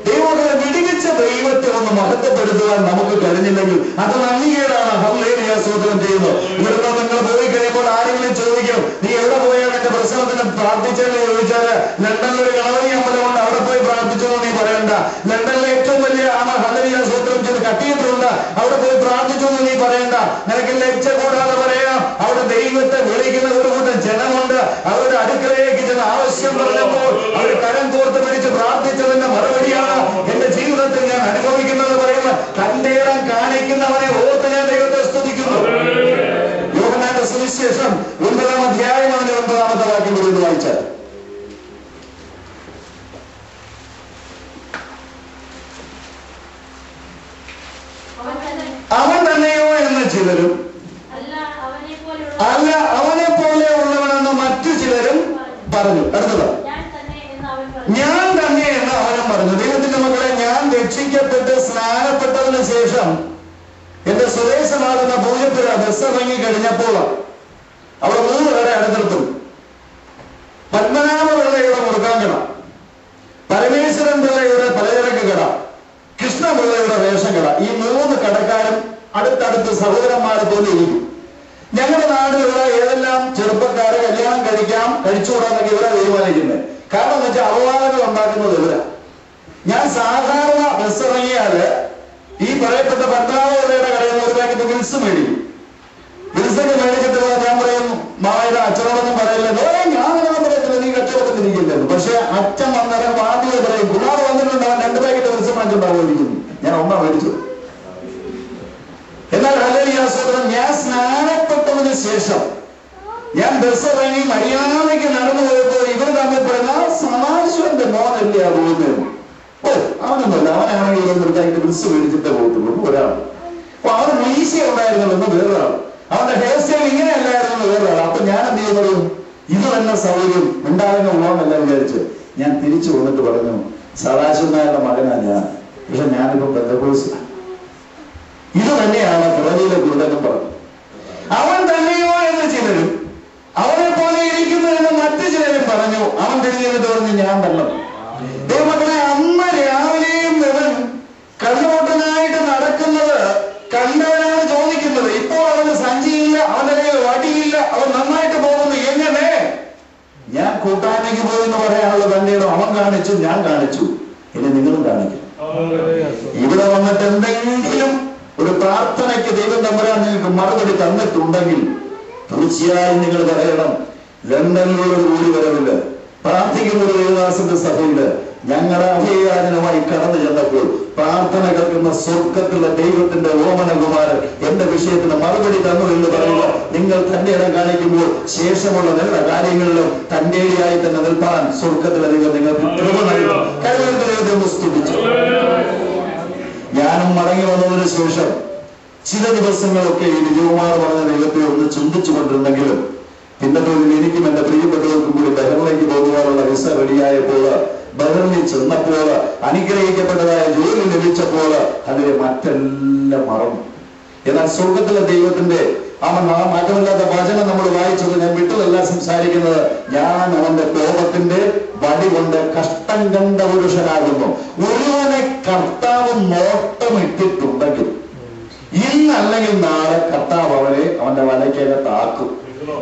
ദൈവങ്ങളെ വിടുവിച്ച ദൈവത്തെ ഒന്ന് മഹത്വപ്പെടുത്തുവാൻ നമുക്ക് കഴിഞ്ഞില്ലെങ്കിൽ അത് നന്ദികേടാണ്. ഹല്ലേലൂയ. സ്തോത്രം ചെയ്യുന്നു. ഇവിടുന്ന് നിങ്ങൾ പോയി കഴിയുമ്പോൾ ആരെങ്കിലും ചോദിക്കും, നീ എവിടെ പോയാണ് എന്റെ പ്രശ്നത്തിന് പ്രാർത്ഥിച്ചെന്ന് ചോദിച്ചാല് ലണ്ടനിലൊരു ഗണപതി അമ്പലമുണ്ട്, അവിടെ പോയി പ്രാർത്ഥിച്ചെന്ന് നീ പറയണ്ട. ലണ്ടനിലെ ഏറ്റവും വലിയ ഹല്ലേലൂയ സ്തോത്രം ചെയ്ത് കട്ടിയിട്ടുണ്ട്, അവിടെ പോയി പ്രാർത്ഥിച്ചെന്ന് നീ പറയണ്ട. നിനക്ക് ലജ്ജ കൂടാതെ പറയാം, അവിടെ ദൈവത്തെ വിളിക്കുന്ന ഒരു കൂട്ടം ജനമുണ്ട്. അവരുടെ അടുക്കളയിലേക്ക് ചെന്ന് ആവശ്യം പറഞ്ഞപ്പോൾ അവർ കരം കോർത്ത് പിടിച്ച് പ്രാർത്ഥിച്ചതിന്റെ മറുപടിയാണ് എന്റെ ജീവിതത്തിൽ ഞാൻ അനുഭവിക്കുന്നത് പറയുമ്പോൾ തന്റെ ഇടം കാണിക്കുന്നവനെ ഓർത്ത് ഞാൻ ദൈവത്തെ സ്തുതിക്കുന്നു. യോഹന്നാന്റെ സുവിശേഷം 9-ാം അധ്യായം അതിന്റെ 9-ാമത്തെ വാക്യം വീണ്ടും വായിച്ചാൽ, അവൻ തന്നെയോ എന്ന് ചിലരും, അല്ല അവനെ പോലെ ഉള്ളവനെന്ന് മറ്റു ചിലരും പറഞ്ഞു. അടുത്തത്, ഞാൻ തന്നെ എന്ന് അവനും പറഞ്ഞു. ദൈവത്തിന്റെ മക്കളെ, ഞാൻ രക്ഷിക്കപ്പെട്ട് സ്നാനപ്പെട്ടതിന് ശേഷം എന്റെ സ്വദേശമാകുന്ന പൂജപ്പുര ബസ് ഇറങ്ങി കഴിഞ്ഞപ്പോൾ അവിടെ 3 കട അടുത്തെടുത്തു. പത്മനാഭ പിള്ളയുടെ മുറുക്കാൻ കട, പരമേശ്വരൻ പിള്ളയുടെ പലചരക്ക് കട, കൃഷ്ണപിള്ളയുടെ റേഷൻ കട. ഈ 3 കടക്കാരും അടുത്തടുത്ത് സഹോദരന്മാരെ പോലെ ഇരിക്കും. ഞങ്ങളുടെ നാട്ടിലുള്ള ഏതെല്ലാം ചെറുപ്പക്കാരെ കല്യാണം കഴിച്ചുകൂടാന്നൊക്കെ ഇവരെ തീരുമാനിക്കുന്നത്. കാരണം എന്ന് വെച്ചാൽ അപവാദങ്ങൾ ഉണ്ടാക്കുന്നത് ഇവരാ. ഞാൻ സാധാരണ ബസ് ഇറങ്ങിയാല് ഈ പറയപ്പെട്ട പത്മനാഭയുടെ കടയിൽ നിന്ന് ഒരു പാക്കറ്റ് വിൽസ് മേടിക്കും. വിൽസൊക്കെ മേടിച്ചിട്ട് ഞാൻ പറയും, മായുടെ അച്ഛനോടൊന്നും പറയില്ല, ഞാനൊന്നും പറയത്തില്ല, നീ കച്ചവടത്തിരിക്കില്ലെന്ന്. പക്ഷെ അച്ഛൻ വന്നേരം ആദ്യം പറയും, കുമാർ വന്നിട്ടുണ്ട്, അവൻ 2 പാക്കറ്റ് വിൽസ് വാങ്ങിച്ചുണ്ടാവുമായിരിക്കുന്നു. ഞാൻ 1 മേടിച്ചു. എന്നാൽ ഹല്ലേലൂയ സ്തോത്രം, ഞാൻ സ്നാനപ്പെട്ടതിന് ശേഷം ഞാൻ ബസ് ഇറങ്ങി മര്യാദയ്ക്ക് നടന്നു പോയപ്പോ ഇവർ തമ്മിൽ പറഞ്ഞ സദാശിവന്റെ മോനല്ലേ ആ പോകുന്നത്. ഓ അവനൊന്നുമല്ല, അവനാണെങ്കിൽ ഇവർക്ക് ബസ് മേടിച്ചിട്ടേ പോകത്തുള്ളൂ ഒരാൾ. അപ്പൊ അവന് മീശ ഉണ്ടായിരുന്നല്ലോ വേറൊരാൾ, അവന്റെ ഹെയർ സ്റ്റൈൽ ഇങ്ങനെ അല്ലായിരുന്നു വേറൊരാൾ. അപ്പൊ ഞാൻ എന്ത് ചെയ്യുന്നത്, ഇത് തന്നെ സൗകര്യം ഉണ്ടാകുന്ന ഉള്ളതെന്നല്ല വിചാരിച്ച് ഞാൻ തിരിച്ചു വന്നിട്ട് പറഞ്ഞു, സദാശിവനായുടെ മകനാ ഞാൻ, പക്ഷെ ഞാനിപ്പോ പെന്തക്കോസ്തനാ. ഇത് തന്നെയാണ് പുറകിലെ ഗുരുടനും പറഞ്ഞു. അവൻ തന്നെയോ എന്ന് ചിലരും, അവനെ പോലെ ഇരിക്കുന്നു എന്ന് മറ്റു ചിലരും പറഞ്ഞു. അവൻ തിരിഞ്ഞിട്ട് പറഞ്ഞു ഞാൻ തള്ളം. ദൈവമക്കളെ, അന്ന് രാവിലെയും ഇവൻ കണ്ണുപൊട്ടനായിട്ട് നടക്കുന്നത് കണ്ടവനാണ് ചോദിക്കുന്നത്. ഇപ്പോൾ അവന് സഞ്ചിയില്ല, അവന്റെ കയ്യിൽ വടിയില്ല, അവൻ നന്നായിട്ട് പോകുന്നു. എങ്ങനെ? ഞാൻ കൂട്ടായ്മയ്ക്ക് പോയി എന്ന് പറയാനുള്ള തന്നെയോ അവൻ കാണിച്ചു, ഞാൻ കാണിച്ചു, ഇനി നിങ്ങളും കാണിക്കും. ഇവിടെ വന്നിട്ട് എന്തെങ്കിലും ഒരു പ്രാർത്ഥനയ്ക്ക് ദൈവം തമ്പുരാൻ നിങ്ങൾക്ക് മറുപടി തന്നിട്ടുണ്ടെങ്കിൽ തീർച്ചയായും നിങ്ങൾ പറയണം, ലണ്ടനിലുള്ള കൂടി വരവില്ല പ്രാർത്ഥിക്കുന്ന ഒരു ദേവദാസന്റെ സഭയില് ഞങ്ങളുടെ അഭയയാചനമായി കടന്നു ചെന്നപ്പോൾ പ്രാർത്ഥന കേൾക്കുന്ന സ്വർഗത്തിലുള്ള ദൈവത്തിന്റെ ഓമനകുമാരൻ എന്റെ വിഷയത്തിന് മറുപടി തന്നു എന്ന് പറയുക. നിങ്ങൾ തന്റെ ഇടം കാണിക്കുമ്പോൾ ശേഷമുള്ള എല്ലാ കാര്യങ്ങളിലും തന്റെ ഇടയായി തന്നെ നിൽപ്പാൻ സ്വർഗത്തിലെ ദൈവം നിങ്ങൾക്ക് ദൈവത്തെ സ്തുതിച്ചു. ഞാനും മടങ്ങി വന്നതിന് ശേഷം ചില ദിവസങ്ങളൊക്കെ ഈ വിജയകുമാർ പറഞ്ഞ ദൈവത്തെ ഒന്ന് ചിന്തിച്ചു കൊണ്ടിരുന്നെങ്കിലും പിന്നത്തെ എനിക്കും എന്റെ പ്രിയപ്പെട്ടവർക്കും കൂടി ബഹറിലേക്ക് പോകുവാനുള്ള വിസ റെഡിയായപ്പോൾ, ബഹറിൽ ചെന്നപ്പോൾ, അനുഗ്രഹിക്കപ്പെട്ടതായ ജോലി ലഭിച്ചപ്പോൾ അതിലെ മറ്റെല്ലാം മറന്നു. എന്നാൽ സ്വർഗത്തിലെ ദൈവത്തിന്റെ മാറ്റമില്ലാത്ത വചനം നമ്മൾ വായിച്ചത് ഞാൻ വിട്ടതല്ല സംസാരിക്കുന്നത്. ഞാൻ അവന്റെ കോപത്തിന്റെ വടി കൊണ്ട് കഷ്ടം കണ്ട പുരുഷനാകുന്നു. ഒരുവനെ കർത്താവ് നോട്ടമിട്ടിട്ടുണ്ടെങ്കിൽ ഇന്നല്ലെങ്കിൽ നാളെ കർത്താവ് അവന്റെ വലയ്ക്കകത്താക്കും.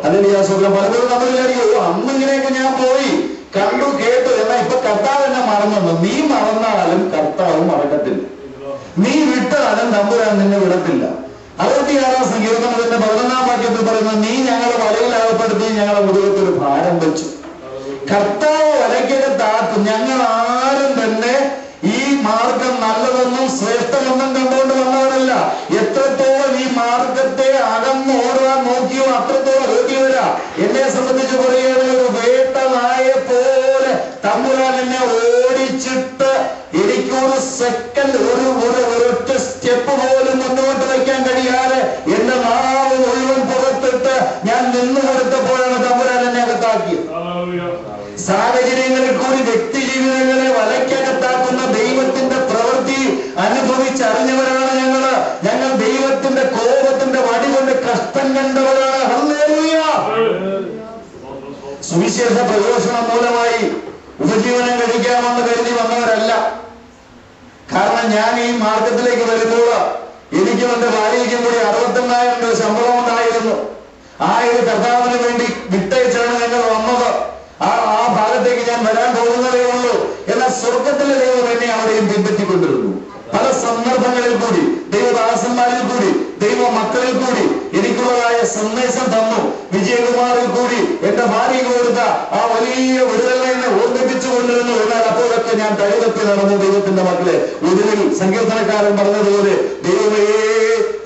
അതിന് ഞാൻ സുഖം പലപ്പോഴും നമ്മൾ വിചാരിക്കും, അന്ന് ഇങ്ങനെയൊക്കെ ഞാൻ പോയി കണ്ടു കേട്ടു, എന്നാൽ ഇപ്പൊ കർത്താവ് എന്നെ മറന്നു. നീ മറന്നാലും കർത്താവ് മറക്കത്തില്ല, നീ വിട്ടാലും തമ്പുരാൻ നിന്നെ വിടത്തില്ല. 66-ാം സങ്കീർത്തനത്തിന്റെ 11-ാം വാക്യത്തിൽ പറയുന്നത്, നീ ഞങ്ങളെ വലയിൽ അകപ്പെടുത്തി ഞങ്ങളെ മുതുകത്തൊരു ഭാരം വെച്ചു. കർത്താവ് വലയ്ക്കകത്താക്കും. ഞങ്ങൾ ആരും തന്നെ ഈ മാർഗം നല്ലതെന്നും ശ്രേഷ്ഠമെന്നും കണ്ടുകൊണ്ട് വന്നവരല്ല. എത്രത്തോളം ഈ മാർഗത്തെ അകന്ന് ഓടാൻ നോക്കിയോ അത്രത്തോളം ഓടിയവരാ. എന്നെ സംബന്ധിച്ച് പറയുകയാണെങ്കിൽ ഒരു വേട്ട നായെ പോലെ തമ്പുരാൻ എന്നെ ഓടിച്ചിട്ട് എനിക്കൊരു സെക്കൻഡ് ഒരൊറ്റ സ്റ്റെപ്പ് പോലും മുന്നോട്ട് വയ്ക്കാൻ കഴിയാതെ എന്റെ നാവ് മുഴുവൻ പുറത്തിട്ട് ഞാൻ നിന്നു കൊടുത്തപ്പോഴാണ് തമ്പുരാൻ എന്നെ അകത്താക്കിയത്. സാഹചര്യങ്ങളിൽ കൂടി വ്യക്തി ജീവിതങ്ങളെ വലയ്ക്കകത്താക്കുന്ന ദൈവത്തിന്റെ പ്രവൃത്തി അനുഭവിച്ചറിഞ്ഞവരാണ് ഞങ്ങള്. ഞങ്ങൾ ദൈവത്തിന്റെ കോപത്തിന്റെ വടി കൊണ്ട് കഷ്ടം കണ്ടവരാണ്. ഹല്ലേലൂയ. സുവിശേഷ പ്രഘോഷണം മൂലമായി ഉപജീവനം കഴിക്കാമെന്ന് കരുതി വന്നവരല്ല. കാരണം ഞാൻ ഈ മാർഗത്തിലേക്ക് വരുമ്പോൾ എനിക്കും എന്റെ ഭാര്യയ്ക്കും കൂടി 62,000 രൂപ ശമ്പളം ഉണ്ടായിരുന്നു. ആ ഒരു കർത്താവിന് വേണ്ടി വിട്ടയച്ചാണ് ഞങ്ങൾ വന്നത്. ആ ഭാഗത്തേക്ക് ഞാൻ വരാൻ പോകുന്നതേ ഉള്ളൂ. എന്നാൽ സ്വർഗത്തിലെ ദൈവം എന്നെ അവിടെയും പിൻപറ്റിക്കൊണ്ടിരുന്നു. പല സന്ദർഭങ്ങളിൽ കൂടി ദൈവദാസന്മാരിൽ കൂടി ദൈവ മക്കളിൽ കൂടി എനിക്കുള്ളതായ സന്ദേശം തന്നു. വിജയകുമാറിൽ കൂടി എന്റെ ഭാര്യയ്ക്ക് കൊടുത്ത ആ വലിയ വിടുതലിനെ എന്നെ ഓർമ്മിപ്പിച്ചു കൊണ്ടിരുന്നു. എന്നാൽ അപ്പോഴൊക്കെ ഞാൻ തഴുതപ്പി നടന്നു. ദൈവത്തിന്റെ മക്കളെ, ഒടുവിൽ സങ്കീർത്തനക്കാരൻ പറഞ്ഞതുപോലെ, ദൈവമേ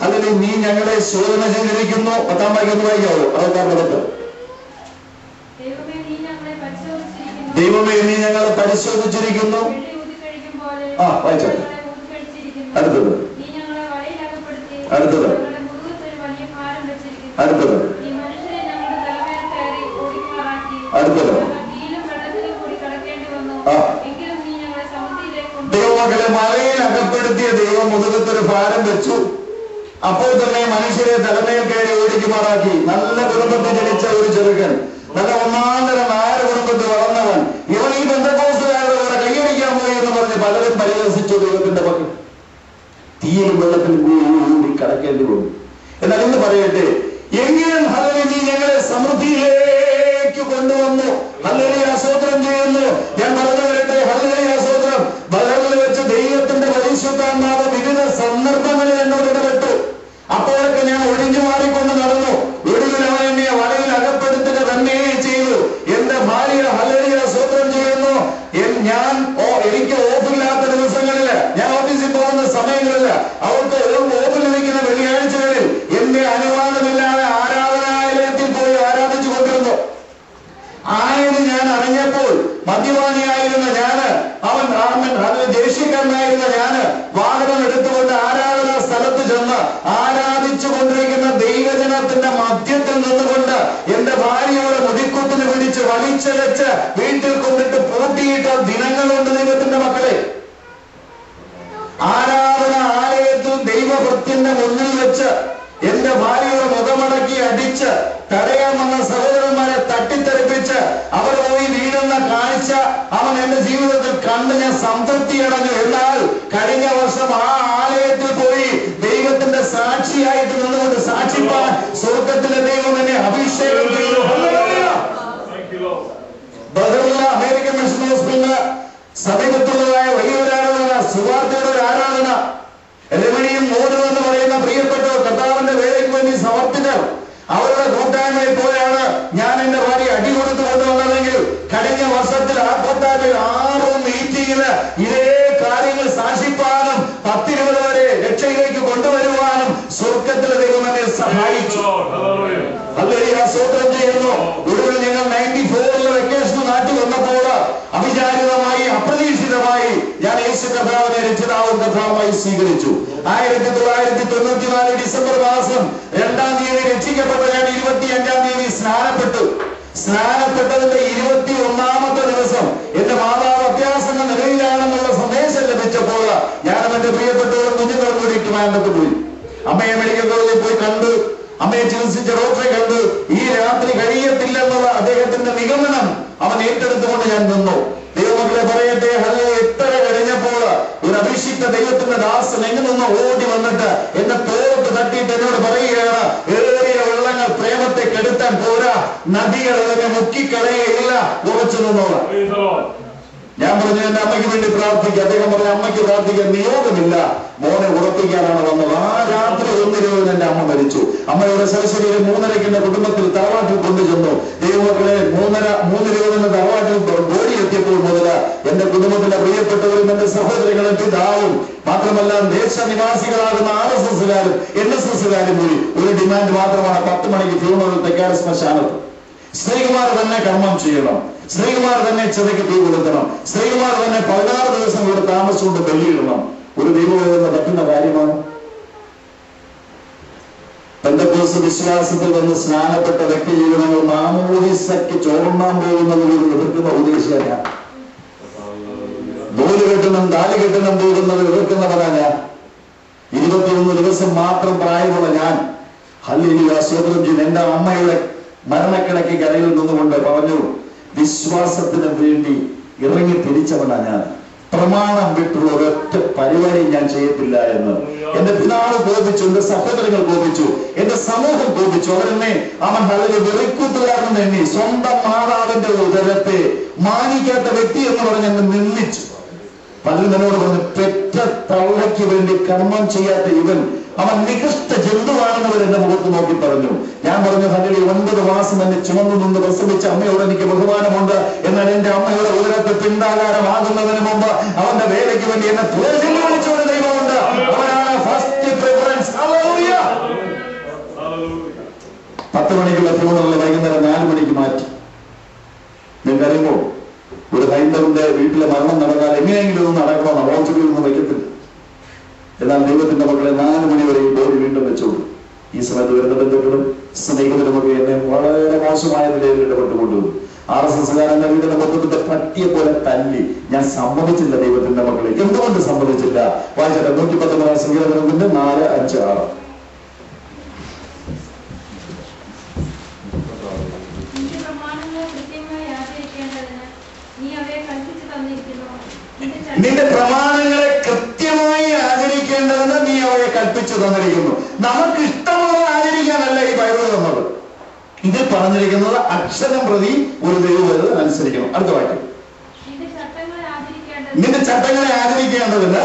അതിന് നീ ഞങ്ങളെ ശോധന ചെയ്തിരിക്കുന്നു. 10-ാം വാക്യം വായിക്കാവോ? 64. ദൈവമേ നീ ഞങ്ങളെ പരിശോധിച്ചിരിക്കുന്നു. വായിച്ചോട്ടെ. അടുത്തത് അടുത്തത് അടുത്തത് അടുത്തത് ദൈവമക്കളെ, മലയിൽ അകപ്പെടുത്തിയ ദൈവം മുതുകത്തൊരു ഭാരം വെച്ചു. അപ്പോൾ തന്നെ മനുഷ്യരെ തലമേൽ കയറി ഓടിക്കുമാറാക്കി. നല്ല കുടുംബത്തിൽ ജനിച്ച ഒരു ചെറുക്കൻ, നല്ല ഒന്നാന്തര നായർ കുടുംബത്തിൽ വളർന്നവൻ, ഇവൻ ഈ ബന്ധക്കോസുകാരുടെ കൂടെ കൈയടിക്കാൻ പോയി എന്ന് പറഞ്ഞ് പലരും പരിഹസിച്ചു. ദൈവത്തിന്റെ പക്കൽ തീയിലും വെള്ളത്തിലും കൂടി കടക്കേണ്ടി പോകും. എന്നാൽ ഇന്ന് പറയട്ടെ, എങ്കിലും ഹല്ലേലൂയ നീ ഞങ്ങളെ സമൃദ്ധിയിലേക്ക് കൊണ്ടുവന്നു. ഹല്ലേലൂയ സ്തോത്രം ചെയ്യുന്നു. ഞാൻ പറഞ്ഞു വരട്ടെ, ഹല്ലേലൂയ സ്തോത്രം. ബഹറിൽ വെച്ച് ദൈവത്തിന്റെ പരിശുദ്ധാത്മാവ് വിവിധ സന്ദർഭങ്ങളിൽ എന്നോട് ഇടപെട്ടു. അപ്പോഴൊക്കെ ഞാൻ ഒഴിഞ്ഞു മാറിക്കൊണ്ട് നടന്നു. ഒടുവിൽ അവൻ എന്നെ വലയിൽ അകപ്പെടുത്തുക തന്നെ ചെയ്തു. എന്റെ ഭാര്യ ഹല്ലേലൂയ സ്തോത്രം ചെയ്യുന്നു. എനിക്ക് ഓഫില്ലാത്ത ദിവസങ്ങളില്, ഞാൻ ഓഫീസിൽ പോകുന്ന സമയങ്ങളില്, അവർക്ക് ഓഫിൽ നിൽക്കുന്ന വെള്ളിയാഴ്ചകളിൽ എന്റെ അനുവാദമില്ലാതെ ആരാധനാലയത്തിൽ പോയി ആരാധിച്ചുകൊണ്ട് കൂട്ടുകാരനായിരുന്ന ഞാന് വാഹനം എടുത്തുകൊണ്ട് ആരാധനാ സ്ഥലത്ത് ചെന്ന് ആരാധിച്ചു കൊണ്ടിരിക്കുന്ന ദൈവജനത്തിന്റെ മധ്യത്തിൽ നിന്നുകൊണ്ട് എന്റെ ഭാര്യയുടെ മുടിക്കുത്തിന് പിടിച്ച് വലിച്ചഴച്ച് വീട്ടിൽ കൊണ്ടിട്ട് പൂട്ടിയിട്ട ദിനങ്ങളുണ്ട് ദൈവത്തിന്റെ മക്കളെ. ആരാധന ആലയത്തിൽ ദൈവഭക്തിന്റെ മുന്നിൽ വെച്ച് എന്റെ ഭാര്യയുടെ മുഖമടക്കി അടിച്ച് തടയാൻ വന്ന സഹോദരന്മാരെ തട്ടിത്തെറിപ്പിച്ച് അവർ പോയി വീഴുന്ന കാഴ്ച അവൻ എന്റെ ജീവിതത്തിൽ കണ്ട് ഞാൻ സംതൃപ്തി അടഞ്ഞു. എന്നാൽ കഴിഞ്ഞ വർഷം ആ ആലയത്തിൽ പോയി ദൈവത്തിന്റെ സാക്ഷിയായിട്ട് നിന്നുകൊണ്ട് സാക്ഷിപ്പാൻ സ്വർഗത്തിലെ ദൈവം എന്നെ അഭിഷേകം ചെയ്തു. ബഹറിലെ അമേരിക്കൻ മിഷൻ ഹോസ്പിറ്റലിന് സമീപത്തുള്ളതായ വലിയൊരു ആരാധന, സുവാർത്തയുടെ ഒരു ആരാധന. രമണിയും മോനും എന്ന് പറയുന്ന പ്രിയപ്പെട്ടവർ കർത്താവിന്റെ വേലയ്ക്ക് വേണ്ടി സമർപ്പിച്ചർ അവരുടെ കൂട്ടായ്മയിൽ പോയാണ് ഞാൻ എന്റെ ഭാര്യ അടി കൊടുത്തു കൊണ്ടുവന്നതെങ്കിൽ കഴിഞ്ഞ വർഷത്തിൽ ആ കൂട്ടായ്മയിൽ 6 മീറ്റിംഗില് ഇതേ കാര്യങ്ങൾ സാക്ഷിപ്പാനും 10-20 വരെ രക്ഷയിലേക്ക് കൊണ്ടുവരുവാനും സ്വർഗത്തിലെ ദൈവം എന്നെ സഹായിച്ചു. സ്തോത്രം ചെയ്യുന്നു. ഒടുവിൽ ഞങ്ങൾ 94 വെക്കേഷൻ നാട്ടിൽ വന്നപ്പോൾ അവിചാരിതമായി അപ്രതീക്ഷിതമായി ഞാൻ യേശു കർത്താവിനെ രക്ഷിതാവും കർത്താവുമായി സ്വീകരിച്ചു. 1994 ഡിസംബർ മാസം 2-ാം തീയതി രക്ഷിക്കപ്പെട്ട ഞാൻ 25-ാം തീയതി സ്നാനപ്പെട്ടു. സ്നാനപ്പെട്ടതിന്റെ 21-ാമത്തെ ദിവസം എന്റെ മാതാവ് അത്യാസന്ന നിലയിലാണെന്നുള്ള സന്ദേശം ലഭിച്ചപ്പോൾ ഞാനും എന്റെ പ്രിയപ്പെട്ടവരും കുഞ്ഞുങ്ങളും കൂടി ട്രിവാൻഡ്രത്ത് പോയി. അമ്മയെ മെഡിക്കൽ കോളേജിൽ പോയി കണ്ടു. അമ്മയെ ചികിത്സിച്ച ഡോക്ടറെ കണ്ടു. ഈ രാത്രി കഴിയത്തില്ലെന്നുള്ള അദ്ദേഹത്തിന്റെ നിഗമനം അവൻ ഏറ്റെടുത്തുകൊണ്ട് ഞാൻ നിന്നു. ദൈവമക്കളെ പറയട്ടെ, എത്ര കഴിഞ്ഞപ്പോൾ ഒരു അഭിഷിക്ത ദൈവത്തിന്റെ ദാസൻ എങ്ങു നിന്ന് ഓടി വന്നിട്ട് എന്നെ തോട്ട് തട്ടിയിട്ട് എന്നോട് പറയുകയാണ്, ഏറിയ വെള്ളങ്ങൾ പ്രേമത്തെ കെടുത്താൻ പോരാ, നദികൾ അതിനെ മുക്കിക്കളയുകയില്ല, ഉറച്ചു നിന്നോളാം. ഞാൻ പറഞ്ഞു എന്റെ അമ്മയ്ക്ക് വേണ്ടി പ്രാർത്ഥിക്കുക. അദ്ദേഹം പറഞ്ഞു അമ്മയ്ക്ക് പ്രാർത്ഥിക്കാൻ നിയോഗമില്ല, മോനെ ഉറപ്പിക്കാനാണ് വന്നത്. ആ രാത്രി 1:20 എന്റെ അമ്മ മരിച്ചു. അമ്മയുടെ ശവശരീരം 3:30 എന്റെ കുടുംബത്തിൽ തറവാട്ടിൽ കൊണ്ടുചെന്നു. ദൈവമക്കളെ 3:20 തറവാട്ടിൽ ബോഡി എത്തിയപ്പോൾ മുതൽ എന്റെ കുടുംബത്തിലെ പ്രിയപ്പെട്ടവരും എന്റെ സഹോദരങ്ങളും പിതാവും മാത്രമല്ല ദേശനിവാസികളാകുന്ന RSSകാരും NSSകാരും കൂടി ഒരു ഡിമാൻഡ് മാത്രമാണ്: 10 മണിക്ക് ഫ്യൂണറൽ തെക്കാട് ശ്മശാനത്ത്. സ്ത്രീകുമാർ തന്നെ കർമ്മം ചെയ്യണം, സ്ത്രീകുമാർ തന്നെ ചെറുക്ക് തീ കൊടുക്കണം, സ്ത്രീകുമാർ തന്നെ 16 ദിവസം ഇവിടെ താമസിച്ചുകൊണ്ട് ബലിയിടണം. ഒരു ദൈവവേദന പറ്റുന്ന കാര്യമാണ്. പെന്തക്കോസ്ത് വിശ്വാസത്തിൽ വന്ന് സ്നാനപ്പെട്ട വ്യക്തി ജീവിതങ്ങൾ മാമോദിസയ്ക്ക് ചോർന്നാൻ പോകുന്നത് എതിർക്കുന്ന ഉപദേശിയല്ല. നൂല് കെട്ടണം താലി കെട്ടണം പോകുന്നത് എതിർക്കുന്നവരല്ല. 21 ദിവസം മാത്രം പ്രായമുള്ള ഞാൻ ഹല്ലേലൂയ സ്തോത്രം ചെയ്യുന്നു. എന്റെ അമ്മയുടെ മരണക്കിടക്ക് കരയിൽ നിന്നുകൊണ്ട് പറഞ്ഞു, വിശ്വാസത്തിന് വേണ്ടി ഇറങ്ങി തിരിച്ചവനാണ് ഞാൻ. പ്രമാണം വിട്ടുള്ള ഒരൊറ്റ പരിപാടി ഞാൻ ചെയ്യത്തില്ല എന്ന് എന്റെ പിതാവ് കോപിച്ചു, എന്റെ സഹോദരങ്ങൾ കോപിച്ചു, എന്റെ സമൂഹം കോപിച്ചു. അവരെന്നെ അവൻ വളരെ വെറുക്കൂട്ടുകാരനെന്ന് എണ്ണി. സ്വന്തം മാതാവിന്റെ ഉദരത്തെ മാനിക്കാത്ത വ്യക്തി എന്ന് പറഞ്ഞ് എന്നെ നിന്ദിച്ചു. പലരും എന്നോട് പറഞ്ഞു, പെറ്റ തള്ളയ്ക്ക് വേണ്ടി കർമ്മം ചെയ്യാത്ത ഇവൻ അവൻ നികൃഷ്ട ജന്തുവാണെന്നവർ എന്റെ മുഖത്ത് നോക്കി പറഞ്ഞു. ഞാൻ പറഞ്ഞു, ഹല്ലേലൂയ, 9 മാസം എന്നെ ചുമന്നു നിന്ന് പ്രസവിച്ച അമ്മയോട് എനിക്ക് ബഹുമാനമുണ്ട്. എന്നാൽ എന്റെ അമ്മയുടെ ഉദരത്തെ പിണ്ടാകാരമാകുന്നതിന് മുമ്പ് അവന്റെ വേലയ്ക്ക് വേണ്ടി എന്നെ വിളിച്ച ഒരു ദൈവമുണ്ട്. അവനാണ് ഫസ്റ്റ് പ്രിഫറൻസ്. 10 മണിക്കുള്ള ഫ്യൂണറൽ വൈകുന്നേരം 4 മണിക്ക് മാറ്റി. നിങ്ങൾക്കറിയുമ്പോൾ ഒരു ഹൈന്ദവന്റെ വീട്ടിലെ മരണം നടന്നാൽ എങ്ങനെയെങ്കിലും ഒന്ന് നടക്കണമെന്ന് മോർച്ചറിയിൽ ഒന്നും വയ്ക്കത്തില്ല. എന്നാൽ ദൈവത്തിന്റെ മക്കളെ 4 മണി വരെ ബോഡി വീണ്ടും വെച്ചോളൂ. ഈ സമയത്ത് വരുന്ന ബന്ധുക്കളും സ്നേഹിതരുമൊക്കെ എന്നെ വളരെ മോശമായ നിലയിൽ ഇടപെട്ടുകൊണ്ടുവന്നു. RSSകാരന്റെ വീടിന്റെ മൊത്തത്തിന്റെ പട്ടിയെ പോലെ തല്ലി. ഞാൻ സമ്മതിച്ചില്ല ദൈവത്തിന്റെ മക്കളെ. എന്തുകൊണ്ട് സമ്മതിച്ചില്ല? വായിച്ചട്ടെ, 119 സംഗീതത്തിന്റെ 4, 5, 6. നിന്റെ പ്രമാണങ്ങളെ കൃത്യമായി ആചരിക്കേണ്ടതെന്ന് നീ അവയെ കൽപ്പിച്ചു തന്നിരിക്കുന്നു. നമുക്ക് ഇഷ്ടമുള്ള ആചരിക്കാനല്ല ഈ ബൈബിൾ തന്നത്. ഇതിൽ പറഞ്ഞിരിക്കുന്നത് അക്ഷരം പ്രതി ഒരു ദൈവവേദന അനുസരിക്കണം. അടുത്ത വാക്യം, നിന്റെ ചട്ടങ്ങളെ ആചരിക്കേണ്ടതിന്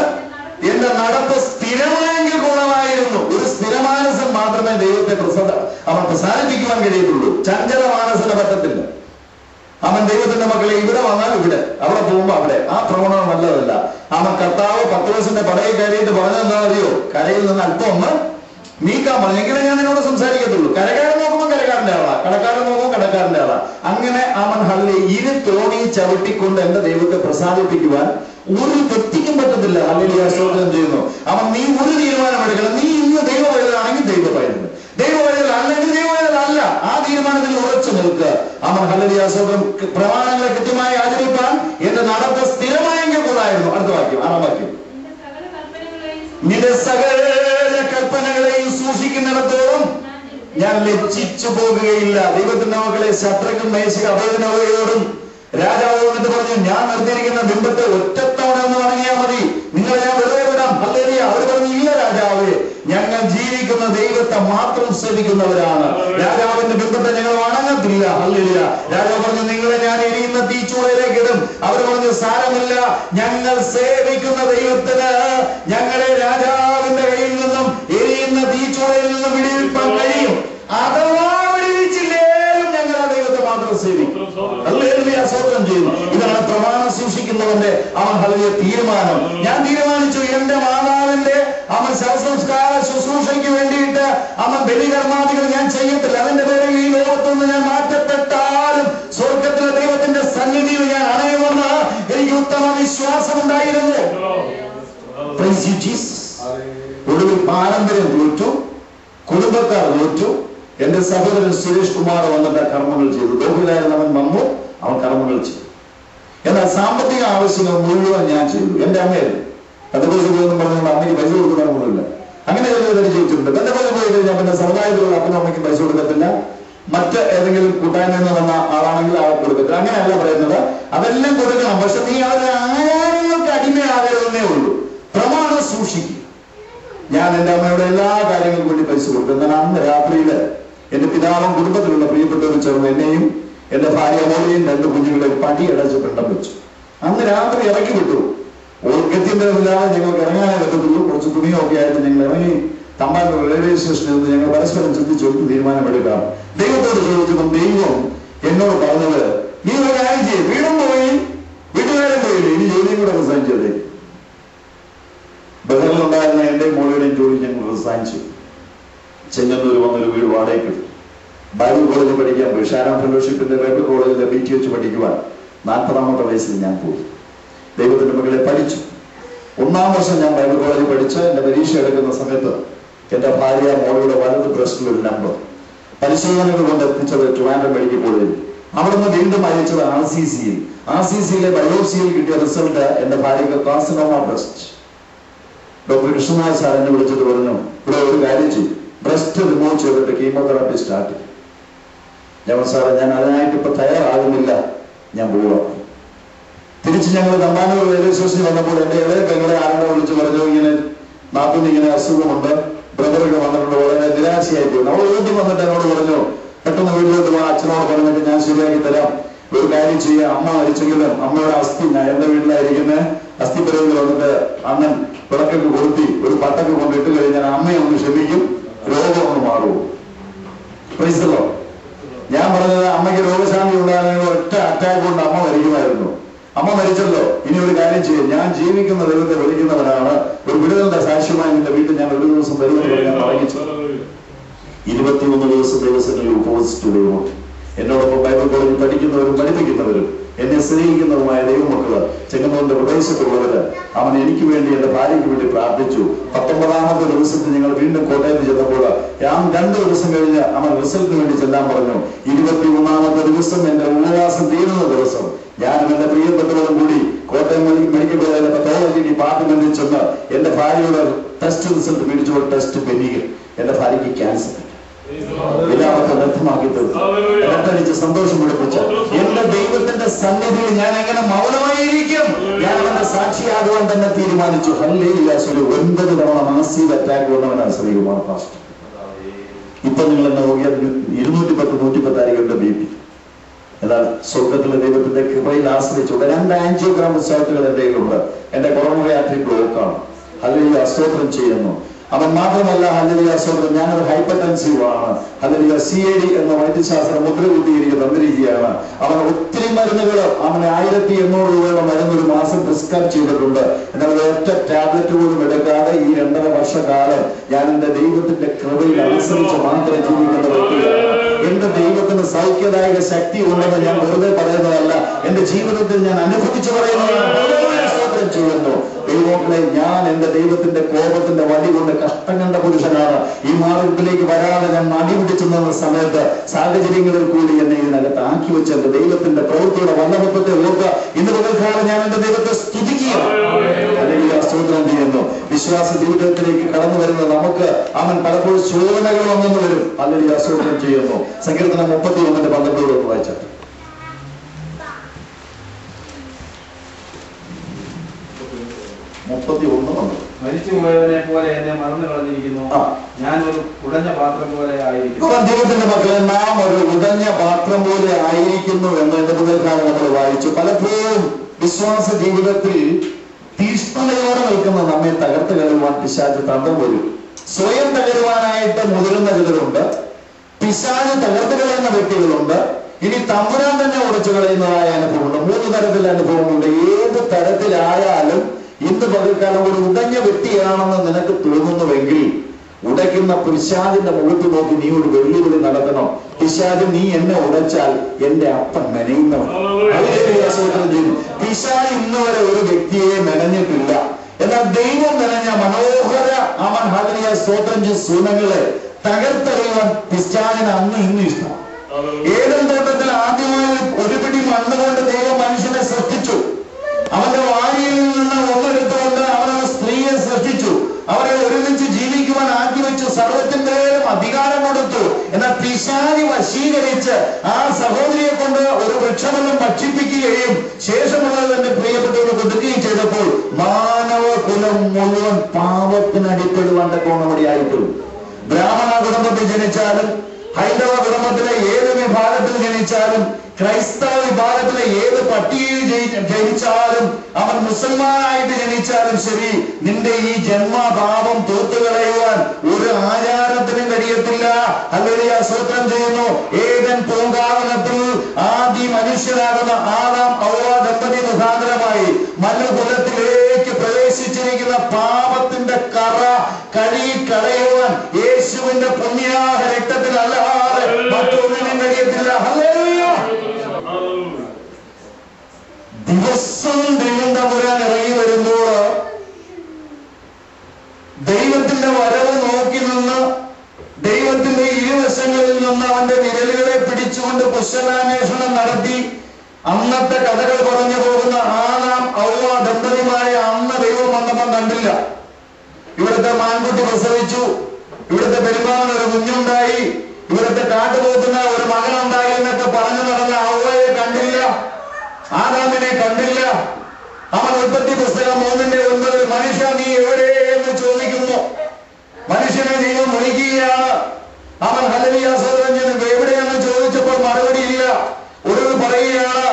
എന്റെ നടപ്പ് സ്ഥിരമായെങ്കിൽ ഗുണമായിരുന്നു. ഒരു സ്ഥിരമാനസം മാത്രമേ ദൈവത്തെ അവൻ പ്രസാദിപ്പിക്കുവാൻ കഴിയത്തുള്ളൂ. ചഞ്ചല മാനസന് പറ്റത്തില്ല. അവൻ ദൈവത്തിന്റെ മക്കളെ ഇവിടെ വന്നാൽ ഇവിടെ, അവിടെ പോകുമ്പോ അവിടെ. ആ പ്രവണത നല്ലതല്ല. അവൻ കർത്താവ് 10 ദിവസത്തിന്റെ പടയിൽ കയറിയിട്ട് പറഞ്ഞെന്താ അറിയോ? കരയിൽ നിന്ന് അല്പം ഒന്ന് നീക്കാൻ പറഞ്ഞു. എങ്കിലും ഞാൻ നിന്നോട് സംസാരിക്കത്തുള്ളൂ. കരക്കാരൻ നോക്കുമ്പോൾ കരക്കാരന്റെ ആളാ, കടക്കാരൻ നോക്കുമ്പോൾ കടക്കാരന്റെ ആളാ. അങ്ങനെ അവൻ ഹല്ലേലൂയ ഇരു തോണി ചവിട്ടിക്കൊണ്ട് എന്റെ ദൈവത്തെ പ്രസാദിപ്പിക്കുവാൻ ഒരു വ്യക്തിക്കും പറ്റത്തില്ല. ഹല്ലേലൂയ സ്തോത്രം ചെയ്യുന്നു. അവൻ നീ ഒരു തീരുമാനം എടുക്കണം. നീ ഇന്ന് ദൈവവൈതലാണെങ്കിൽ ദൈവവൈതൽ, ദൈവവൈതൽ അല്ലെങ്കിൽ ദൈവവൈതൽ അല്ല. ആ തീരുമാനത്തിൽ ഉറച്ചു നിൽക്കുക. അവൻ ഹല്ലേലൂയ സ്തോത്രം പ്രമാണങ്ങളെ കൃത്യമായി ആചരിപ്പാൻ എന്റെ നടപ്പ് സ്ഥിരമായെങ്കിൽ കൂടായിരുന്നു. അടുത്ത വാക്യം, 6-ാം വാക്യം. നിന്റെ സകല കൽപ്പനകളെയും സൂക്ഷിക്കുന്നിടത്തോളം ഞാൻ ലജ്ജിച്ചു പോകുകയില്ല. ദൈവത്തിന്റെ മക്കളെ, ശത്രുക്കൾ മേശക അപേദനയോടും രാജാവ് എന്നിട്ട് പറഞ്ഞു, ഞാൻ നിർത്തിയിരിക്കുന്ന ബിംബത്തെ ഒറ്റത്തവണ ഒന്ന് വണങ്ങിയാൽ മതി, നിങ്ങളെ ഞാൻ വെറുതെ വിടാം. ഹല്ലേലൂയ. അവർ പറഞ്ഞു, ഇല്ല രാജാവേ, ഞങ്ങൾ ജീവിക്കുന്ന ദൈവത്തെ മാത്രം സേവിക്കുന്നവരാണ്, രാജാവിന്റെ ബിംബത്തെ ഞങ്ങൾ വണങ്ങത്തില്ല. ഹല്ലേലൂയ. രാജാവ് പറഞ്ഞു, നിങ്ങളെ ഞാൻ എരിയുന്ന തീച്ചൂളയിലേക്ക് ഇടും. അവർ പറഞ്ഞു, സാരമില്ല, ഞങ്ങൾ സേവിക്കുന്ന ദൈവത്തിന് ഞങ്ങളെ രാജാവിന്റെ കയ്യിൽ നിന്നും എരിയുന്ന തീച്ചൂളയിൽ നിന്നും വിടുവിപ്പാൻ കഴിയും. അഥവാ വിടുവിച്ചില്ലേലും ഞങ്ങൾ ആ ദൈവത്തെ മാത്രം സേവിക്കും. ഹല്ലേലൂയ സ്തോത്രം ചെയ്യുന്നു. ഇതാണ് പ്രമാണം സൂക്ഷിക്കുന്നവന്റെ അവൻ ഹല്ലേലൂയ തീരുമാനം. ഞാൻ തീരുമാനിച്ചു, എന്റെ മാതാവിന്റെ അവൻ ശവസംസ്കാര ശുശ്രൂഷയ്ക്ക് വേണ്ടിയിട്ട് അവൻ ബലികർമാദികൾ ഞാൻ ചെയ്യത്തില്ല. അതിന്റെ പേരിൽ ഈ ലോകത്തുനിന്ന് ഞാൻ മാറ്റപ്പെട്ടാലും സ്വർഗത്തിലെ ദൈവത്തിന്റെ സന്നിധിയിൽ ഞാൻ അണയുമെന്ന് എനിക്ക് ഉത്തമ വിശ്വാസമുണ്ടായിരുന്നു. ഒടുവിൽ പാരമ്പര്യം തോറ്റു, കുടുംബക്കാർ തോറ്റു. എന്റെ സഹോദരൻ സുരേഷ് കുമാർ വന്നിട്ട് കർമ്മങ്ങൾ ചെയ്തു. ദോഹിലായിരുന്നവൻ വന്നു, അവൻ കർമ്മങ്ങൾ ചെയ്തു. എന്നാൽ സാമ്പത്തിക ആവശ്യങ്ങൾ മുഴുവൻ ഞാൻ ചെയ്തു. എന്റെ അമ്മയായിരുന്നു. അതുപോലെ പോയെന്നും പറഞ്ഞുകൊണ്ട് അമ്മയ്ക്ക് പൈസ കൊടുക്കണമെന്നില്ല. അങ്ങനെ ചിലർ ചോദിച്ചിട്ടുണ്ട്. എന്റെ പൈസ പോയി കഴിഞ്ഞാൽ പിന്നെ സമുദായത്തിലുള്ള അപ്പനും അമ്മയ്ക്കും പൈസ കൊടുക്കത്തില്ല, മറ്റ് ഏതെങ്കിലും കൂട്ടായ്മയിൽ നിന്ന് വന്ന ആളാണെങ്കിൽ ആൾ കൊടുക്കത്തില്ല. അങ്ങനെയല്ല പറയുന്നത്. അതെല്ലാം കൊടുക്കണം, പക്ഷെ നീ അവരെ ആരെയൊക്കെ അടിമയാകരുതെന്നേ ഉള്ളൂ. പ്രമാണം സൂക്ഷിക്കുക. ഞാൻ എന്റെ അമ്മയുടെ എല്ലാ കാര്യങ്ങൾക്കും വേണ്ടി പൈസ കൊടുത്തു. എന്നാൽ അന്ന് രാത്രിയില് എന്റെ പിതാവും കുടുംബത്തിലുള്ള പ്രിയപ്പെട്ടവരും ചേർന്ന് എന്നെയും എന്റെ ഭാര്യ മോളെയും 2 കുഞ്ഞുങ്ങളെ പടി അടച്ച് പിണ്ടം വെച്ചു. അന്ന് രാത്രി ഇറക്കി വിട്ടു. ഗത്യന്തരമില്ലാതെ ഞങ്ങൾക്ക് ഇറങ്ങാനേ പറ്റത്തുള്ളൂ. കുറച്ച് തുണിയൊക്കെ ആയിട്ട് ഞങ്ങൾ ഇറങ്ങി തമ്പാനൂർ റെയിൽവേ സ്റ്റേഷനിൽ നിന്ന് ഞങ്ങൾ പരസ്പരം ചിന്തിച്ചു തീരുമാനമെടുക്കാം. ദൈവത്തോട് ചോദിച്ചപ്പോൾ ദൈവം എന്നോട് പറഞ്ഞത്, നീ ഒരു കാര്യം ചെയ്യും, വീടും പോയി വീട്ടുകാരും പോയില്ലേ, ഇനി ജോലിയും കൂടെ റിസൈൻ ചെയ്തേ. ബഹറിലുണ്ടായിരുന്ന എന്റെയും മോളുടെയും ജോലി ഞങ്ങൾ റിസൈൻ ചെയ്തു. ചെങ്ങന്നൂർ വന്നൊരു വീട് വാടകയ്ക്ക് ബൈബിൾ കോളേജിൽ പഠിക്കാൻ പോയി. ഷാരോൺ ഫെലോഷിപ്പിന്റെ ബൈബിൾ കോളേജിലെ BTH പഠിക്കുവാൻ 40ാമത്തെ വയസ്സിൽ ഞാൻ പോയി. ദൈവത്തിന്റെ മക്കളെ പഠിച്ചു. 1ാം വർഷം ഞാൻ ബൈബിൾ കോളേജിൽ പഠിച്ച് എന്റെ പരീക്ഷ എടുക്കുന്ന സമയത്ത് എന്റെ ഭാര്യ മോളുടെ വലത് ബ്രസ്റ്റിൽ ഒരു നമ്പർ പരിശോധനകൾ കൊണ്ട് എത്തിച്ചത് ട്രിവാൻഡ്രം മെഡിക്കൽ കോളേജിൽ. അവിടുന്ന് വീണ്ടും അയച്ചത് RCCയിൽ. RCCയിലെ ബയോപ്സിയിൽ കിട്ടിയ റിസൾട്ട് എന്റെ ഭാര്യക്ക് carcinoma breast. Doctor Krishnanath sir എന്നെ വിളിച്ചിട്ട് പറഞ്ഞു, ഇവിടെ ഒരു കാര്യം ചെയ്യും, ബ്രസ്റ്റ് റിമൂവ് ചെയ്തിട്ട് കീമോതെറാപ്പി സ്റ്റാർട്ട് ചെയ്യും. ഞാൻ സാറേ, ഞാൻ അതിനായിട്ട് ഇപ്പൊ തയ്യാറാകുന്നില്ല, ഞാൻ പോവാം. തിരിച്ച് ഞങ്ങൾ തമ്പാനൂർ റെയിൽവേ സ്റ്റേഷനിൽ വന്നപ്പോൾ എന്റെ ഇളയ പെങ്ങളെ ആരുടെ വിളിച്ച് പറഞ്ഞു, ഇങ്ങനെ നാട്ടിൽ ഇങ്ങനെ അസുഖമുണ്ട്, ബ്രദറൊക്കെ വന്നിട്ടുണ്ട്, വളരെ നിരാശയായി പോയി. അവൾ വീട്ടിൽ വന്നിട്ട് എന്നോട് പറഞ്ഞു, പെട്ടെന്ന് വീട്ടിലോട്ട് പോകാൻ അച്ഛനോട് പറഞ്ഞിട്ട് ഞാൻ ശരിയാക്കി തരാം, ഒരു കാര്യം ചെയ്യാം, അമ്മ മരിച്ചെങ്കിലും അമ്മയുടെ അസ്ഥി ഞാൻ എന്റെ വീട്ടിലായിരിക്കുന്നത്, അസ്ഥിപ്പരവിൽ വന്നിട്ട് അണ്ണൻ വിളക്കൊക്കെ കൊളുത്തി ഒരു പട്ടൊക്കെ കൊണ്ടിട്ട് കഴിഞ്ഞാൽ അമ്മയെ ഒന്ന് ക്ഷമിക്കും, രോഗം ഒന്ന് മാറുമോ? പ്രൈസല്ലോ. ഞാൻ പറഞ്ഞത് അമ്മയ്ക്ക് രോഗശാന്തി ഉണ്ടാകുന്ന ഒറ്റ അറ്റാക്ക് കൊണ്ട് അമ്മ മരിക്കുമായിരുന്നു. അമ്മ മരിച്ചല്ലോ, ഇനി ഒരു കാര്യം ചെയ്യും, ഞാൻ ജീവിക്കുന്ന ദൈവത്തെ വിളിക്കുന്നവരാണ്, ഒരു വിടുതലിന്റെ സാക്ഷ്യമായി നിന്റെ വീട്ടിൽ ഞാൻ ഒരു ദിവസം വരുമെന്ന് ഞാൻ അറിയിച്ചു. 21 ദിവസം ദിവസങ്ങളിൽ ഉപവസിച്ചു ദൈവം. എന്നോടൊപ്പം ബൈബിൾ കോളേജിൽ പഠിക്കുന്നവരും പഠിപ്പിക്കുന്നവരും എന്നെ സ്നേഹിക്കുന്നതുമായ ദൈവമക്കള് ചെങ്ങന്നൂരിന്റെ പ്രദേശത്തുള്ളവര് അവൻ എനിക്ക് വേണ്ടി എന്റെ ഭാര്യയ്ക്ക് വേണ്ടി പ്രാർത്ഥിച്ചു. 19ാമത്തെ ദിവസത്തിൽ ഞങ്ങൾ വീണ്ടും കോട്ടയത്ത് ചെന്നപ്പോൾ 2 ദിവസം കഴിഞ്ഞ് അവൻ റിസൾട്ടിന് വേണ്ടി ചെല്ലാൻ പറഞ്ഞു. 21ാമത്തെ ദിവസം എന്റെ ഉപവാസം തീരുന്ന ദിവസം ഞാനും എന്റെ പ്രിയപ്പെട്ടവരും കൂടി കോട്ടയം മെഡിക്കൽ കോളേജിലെ പത്തോളജി ഡിപ്പാർട്ട്മെന്റിൽ ചെന്ന് എന്റെ ഭാര്യയുടെ ടെസ്റ്റ് റിസൾട്ട് മേടിച്ചപ്പോൾ ടെസ്റ്റ് പെൻഡിങ്. എന്റെ ഭാര്യയ്ക്ക് ക്യാൻസർ. എല്ലാവർക്കും വ്യക്തമാക്കി തീർത്ത് സന്തോഷം പഠിപ്പിച്ച എന്റെ ദൈവത്തിന്റെ സന്നിധിയിൽ ഞാൻ എങ്ങനെ മൗനമായിരിക്കും? ഞാൻ അവന്റെ സാക്ഷിയാകുവാൻ തന്നെ തീരുമാനിച്ചു. ഹല്ലേലൂയ. 9 തവണ മാസീവ് അറ്റാക്ക് വന്നവനാണ് ശ്രീകുമാർ പാസ്റ്റർ. ഇപ്പൊ നിങ്ങൾ എന്നെ നോക്കിയാൽ 210-110 ആയിരിക്കും BP. എന്നാൽ സ്വർഗത്തിലെ ദൈവത്തിന്റെ കൃപയിൽ ആശ്രയിച്ചുകൊണ്ട് 2 ആൻജിയോഗ്രാം റിസൾട്ടുകൾ എന്റെ കയ്യിലുണ്ട്. എന്റെ കൊറോണറി ആർട്ടറി ബ്ലോക്കാണ്. ഹല്ലേലൂയ. സ്തോത്രം ചെയ്യുന്നു. അവൻ മാത്രമല്ല, ഹല്ലേലൂയ സ്തോത്രം, ഞാനൊരു ഹൈപ്പർ ടെൻസീവ് ആണ്, ഹല്ലേലൂയ CAD എന്ന വൈദ്യശാസ്ത്രം മുദ്ര കൂട്ടിയിരിക്കുന്ന തന്നിരിക്കുകയാണ്. അവൻ ഒത്തിരി മരുന്നുകൾ, അവന് 1800 രൂപയുടെ മരുന്ന് ഒരു മാസം പ്രിസ്ക്രൈബ് ചെയ്തിട്ടുണ്ട്. എന്നാൽ ഒറ്റ ടാബ്ലറ്റ് പോലും എടുക്കാതെ ഈ 2.5 വർഷക്കാലം ഞാൻ എന്റെ ദൈവത്തിന്റെ കൃപയിൽ അനുസരിച്ച് മാത്രം ജീവിക്കുന്ന വ്യക്തിയാണ്. എന്റെ ദൈവത്തിന് സൗഖ്യദായക ശക്തി ഉണ്ടെന്ന് ഞാൻ വെറുതെ പറയുന്നതല്ല, എന്റെ ജീവിതത്തിൽ ഞാൻ അനുഭവിച്ചു പറയുന്നതാണ്. ചെയ്യുന്നു ദൈവമക്കളെ, ഞാൻ എന്റെ ദൈവത്തിന്റെ കോപത്തിന്റെ വടി കൊണ്ട് കഷ്ടം കണ്ട പുരുഷനാണ്. ഈ മാർഗത്തിലേക്ക് വരാതെ ഞാൻ മടി പിടിച്ചു നിന്ന സമയത്ത് സാഹചര്യങ്ങളിൽ കൂടി എന്നെ ഇതിനകത്ത് ആക്കി വെച്ച എന്റെ ദൈവത്തിന്റെ പ്രവൃത്തിയുടെ വല്ലഭത്വത്തെ ഓർക്കുക. ഇന്ന് പകൽക്കാലം ഞാൻ എന്റെ ദൈവത്തെ സ്തുതിക്കുക, അല്ലെങ്കിൽ സ്തോത്രം ചെയ്യുന്നു. വിശ്വാസ ജീവിതത്തിലേക്ക് കടന്നു വരുന്ന നമുക്ക് അവൻ പലപ്പോഴും ശോധനകൾ വന്നെന്ന് വരും, അല്ലെങ്കിൽ സ്തോത്രം ചെയ്യുന്നു. സങ്കീർത്തനം 31:12 വായിച്ചാൽ മരിച്ചുപോയവനെ പോലെ എന്നെ മറന്നു കളഞ്ഞിരിക്കുന്നു, ഞാൻ ഒരു ഉടഞ്ഞ പാത്രം പോലെ ആയിരിക്കുന്നു. ദൈവത്തിന്റെ മക്കളെ, നാം ഒരു ഉടഞ്ഞ പാത്രം പോലെ ആയിരിക്കുന്നു എന്ന് എന്റെ മുതൽക്കാലം നമ്മൾ വായിച്ചു. പലപ്പോഴും വിശ്വാസ ജീവിതത്തിൽ തീഷ്ണതയോടെ നിൽക്കുന്ന നമ്മെ തകർത്ത് കളയുവാൻ പിശാച് തന്ത്രം വരും. സ്വയം തകരുവാനായിട്ട് മുതിരുന്ന ചിലരുണ്ട്, പിശാച് തകർത്ത് കളയുന്ന വ്യക്തികളുണ്ട്, ഇനി തമ്പുരാൻ തന്നെ ഉടച്ചു കളയുന്നതായ അനുഭവമുണ്ട്. 3 തരത്തിലുള്ള അനുഭവമുണ്ട്. ഏത് തരത്തിലായാലും ഇന്ന് പകൽക്കാലം ഒരു ഉടഞ്ഞ വ്യക്തിയാണെന്ന് നിനക്ക് തോന്നുന്നുവെങ്കിൽ ഉടയ്ക്കുന്ന പിശാചിന്റെ മുഖത്ത് നോക്കി നീ ഒരു വെല്ലുവിളി നടത്തണം. പിശാച്, നീ എന്നെ ഉടച്ചാൽ എന്റെ അപ്പൻ മെനയുന്നവൻ. പിശാച് ഇന്ന് വരെ ഒരു വ്യക്തിയെ മെനഞ്ഞിട്ടില്ല. എന്നാൽ ദൈവം മെനഞ്ഞ മനോഹര അവൻ ഹല്ലേലൂയ സ്തോത്രം സുനങ്ങളെ തകർത്തെറിയുവാൻ പിശാചിന് അന്ന് ഇന്ന് ഇഷ്ടം. ഏദൻ തോട്ടത്തിൽ ആദ്യമായി ഒരു പിടി മണ്ണുകൊണ്ട് ദൈവം മനുഷ്യനെ സൃഷ്ടിച്ചു. അവന്റെ വാരിയിൽ നിന്ന് ഒന്നെടുത്തുകൊണ്ട് അവൻ സ്ത്രീയെ സൃഷ്ടിച്ചു. അവരെ ഒരുമിച്ച് ജീവിക്കുവാൻ ആക്കി വെച്ചു. സർവ്വത്തിന്റെയും അധികാരം കൊടുത്തു. എന്നാൽ പിശാചി വശീകരിച്ച് ആ സഹോദരിയെ കൊണ്ട് ഒരു വൃക്ഷമെല്ലാം ഭക്ഷിപ്പിക്കുകയും ശേഷമുള്ളത് തന്റെ പ്രിയപ്പെട്ടവർ കൊടുക്കുകയും ചെയ്തപ്പോൾ മാനവ കുലം മുഴുവൻ പാപത്തിനടിപ്പെടുവാൻ തക്കോണമടിയായിട്ടും. ബ്രാഹ്മണ കുടുംബത്തിൽ ജനിച്ചാലും, ഹൈന്ദവ കുടുംബത്തിലെ ഏത് വിഭാഗത്തിൽ ജനിച്ചാലും, ക്രൈസ്തവ വിഭാഗത്തിലെ ഏത് പട്ടികയിൽ ജനിച്ചാലും, അവൻ മുസൽമാനായിട്ട് ജനിച്ചാലും ശരി, നിന്റെ ഈ ജന്മപാപം തീർത്തുകളയുവാൻ ഒരു ആചാരത്തിനും കഴിയത്തില്ല. ഹല്ലേലൂയ സ്തോത്രം ചെയ്യുന്നു. ഏദൻ പൂങ്കാവനത്തിൽ ആദ്യ മനുഷ്യരാകുന്ന ആദാം ഹവ്വ ദമ്പതി മുഖാന്തരമായി മനുകുലത്തിലേക്ക് പ്രവേശിച്ചിരിക്കുന്ന പാപത്തിന്റെ കറ കഴുകിക്കളയുവാൻ യേശുവിന്റെ പുണ്യാഹ രക്തത്തിലല്ലാതെ മറ്റൊന്നിനും കഴിയത്തില്ല. ഹല്ലേലൂയ. ദിവസവും ദൈവം തമ്പുരാൻ ഇറങ്ങി വരുമ്പോൾ ദൈവത്തിന്റെ വരവ് നോക്കി നിന്ന് ദൈവത്തിന്റെ ഇരുവശങ്ങളിൽ നിന്ന് അവന്റെ വിരലുകളെ പിടിച്ചുകൊണ്ട് കുശലാന്വേഷണം നടത്തി അന്നത്തെ കഥകൾ പറഞ്ഞു പോകുന്ന ആദാം ഹവ്വ ദമ്പതിമാരെ അന്ന് ദൈവം വന്നപ്പം കണ്ടില്ല. ഇവിടുത്തെ മാൻകുട്ടി പ്രസവിച്ചു, ഇവിടുത്തെ പെരുമാൻ ഒരു കുഞ്ഞുണ്ടായി, ഇവിടുത്തെ കാട്ടുപോകുന്ന ഒരു മകനുണ്ടായി എന്നൊക്കെ പറഞ്ഞു നടന്ന ഹവ്വയെ കണ്ടില്ല, ആദാമിനെ കണ്ടില്ല. അവൻ ഉൽപ്പത്തി പുസ്തകം 3:9 മനുഷ്യ നീ എവിടെ എന്ന് ചോദിക്കുന്നു. മനുഷ്യനെ ദൈവം വിളിക്കുകയാണ്. അവൻ ഹല്ലേലൂയ സ്തോത്രം ചെയ്യുന്നു. എവിടെയെന്ന് ചോദിച്ചപ്പോൾ മറുപടിയില്ല. ഒടുവിൽ പറയുകയാണ്,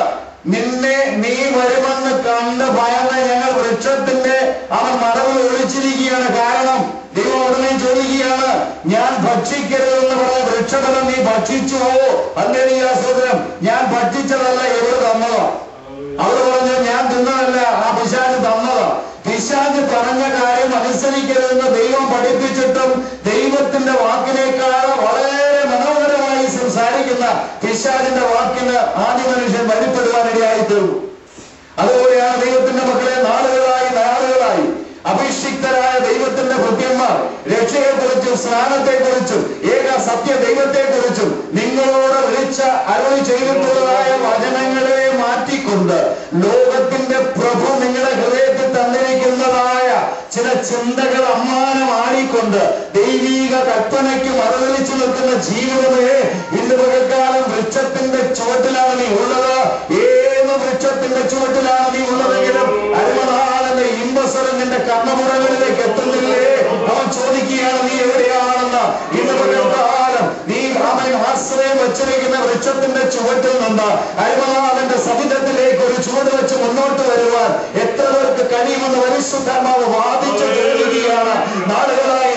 നിന്നെ നീ വരുമെന്ന് കണ്ട് ഭയന്ന് ഞങ്ങൾ വൃക്ഷത്തിന്റെ അവൻ മറവിൽ ഒളിച്ചിരിക്കുകയാണ്. കാരണം ദൈവം ഉടനെ ചോദിക്കുകയാണ്, ഞാൻ ഭക്ഷിക്കരുതെന്ന് പറഞ്ഞ വൃക്ഷഫലം നീ ഭക്ഷിച്ചുവോ? ഹല്ലേലൂയ സ്തോത്രം. ഞാൻ ഭക്ഷിച്ചതല്ല, എവിടെ തന്നതാ? അവർ പറഞ്ഞു, ഞാൻ തിന്നതല്ല, ആ പിശാച് തന്നതാ. പിശാച് പറഞ്ഞ കാര്യം അനുസരിക്കരുതെന്ന് ദൈവം പഠിപ്പിച്ചിട്ടും ദൈവത്തിന്റെ വാക്കിനേക്കാൾ വളരെ മനോഹരമായി സംസാരിക്കുന്ന പിശാചിന്റെ വാക്കിന് ആദ്യ മനുഷ്യൻ വഴിപ്പെടുവാനിടയായി തീർന്നു. അതുപോലെയാണ് ദൈവത്തിന്റെ മക്കളെ നാളുകളായി അഭിഷിക്തരായ ദൈവത്തിന്റെ ഭൃത്യന്മാർ രക്ഷയെക്കുറിച്ചും സ്നാനത്തെക്കുറിച്ചും ഏക സത്യ ദൈവത്തെക്കുറിച്ചും നിങ്ങളോട് വിളിച്ച അരുളി ചെയ്തിട്ടുള്ളതായ വചനങ്ങളെ മാറ്റിക്കൊണ്ട് ലോകത്തിന്റെ പ്രഭു നിങ്ങളുടെ ഹൃദയത്തിൽ തന്നിരിക്കുന്നതായ ചില ചിന്തകൾ അമ്മാനമാടിക്കൊണ്ട് ദൈവീക കൽപ്പനയ്ക്ക് മറുതലിച്ചു നിൽക്കുന്ന ജീവിതമേ, ഇന്ന് പകൽക്കാലം വൃക്ഷത്തിന്റെ ചുവട്ടിലാണ് നീ ഉള്ളത്. ഏത് വൃക്ഷത്തിന്റെ ചുവട്ടിലാണ് നീ ഉള്ളതെങ്കിലും അരുമനാളന്റെ ഇമ്പസരം നിന്റെ കർണമുറകളിലേക്ക് എത്തുന്നില്ലേ? അവൻ ചോദിക്കുകയാണ്, നീ എവിടെയാണെന്ന്. ഇന്ന് പകൽക്കാലം നീ അവൻ ആശ്രയം വെച്ചിരിക്കുന്ന വൃക്ഷത്തിന്റെ ചുവട്ടിൽ നിന്ന് അരുമനാളന്റെ സമുദ്രത്തിലേക്ക് ഒരു ചുവട് വെച്ച് മുന്നോട്ട് വരുവാൻ എത്ര പേർക്ക് കഴിയുമെന്ന് പരിശുദ്ധാത്മാവ് വാദിച്ചു കേൾക്കുകയാണ്. നാളുകളായി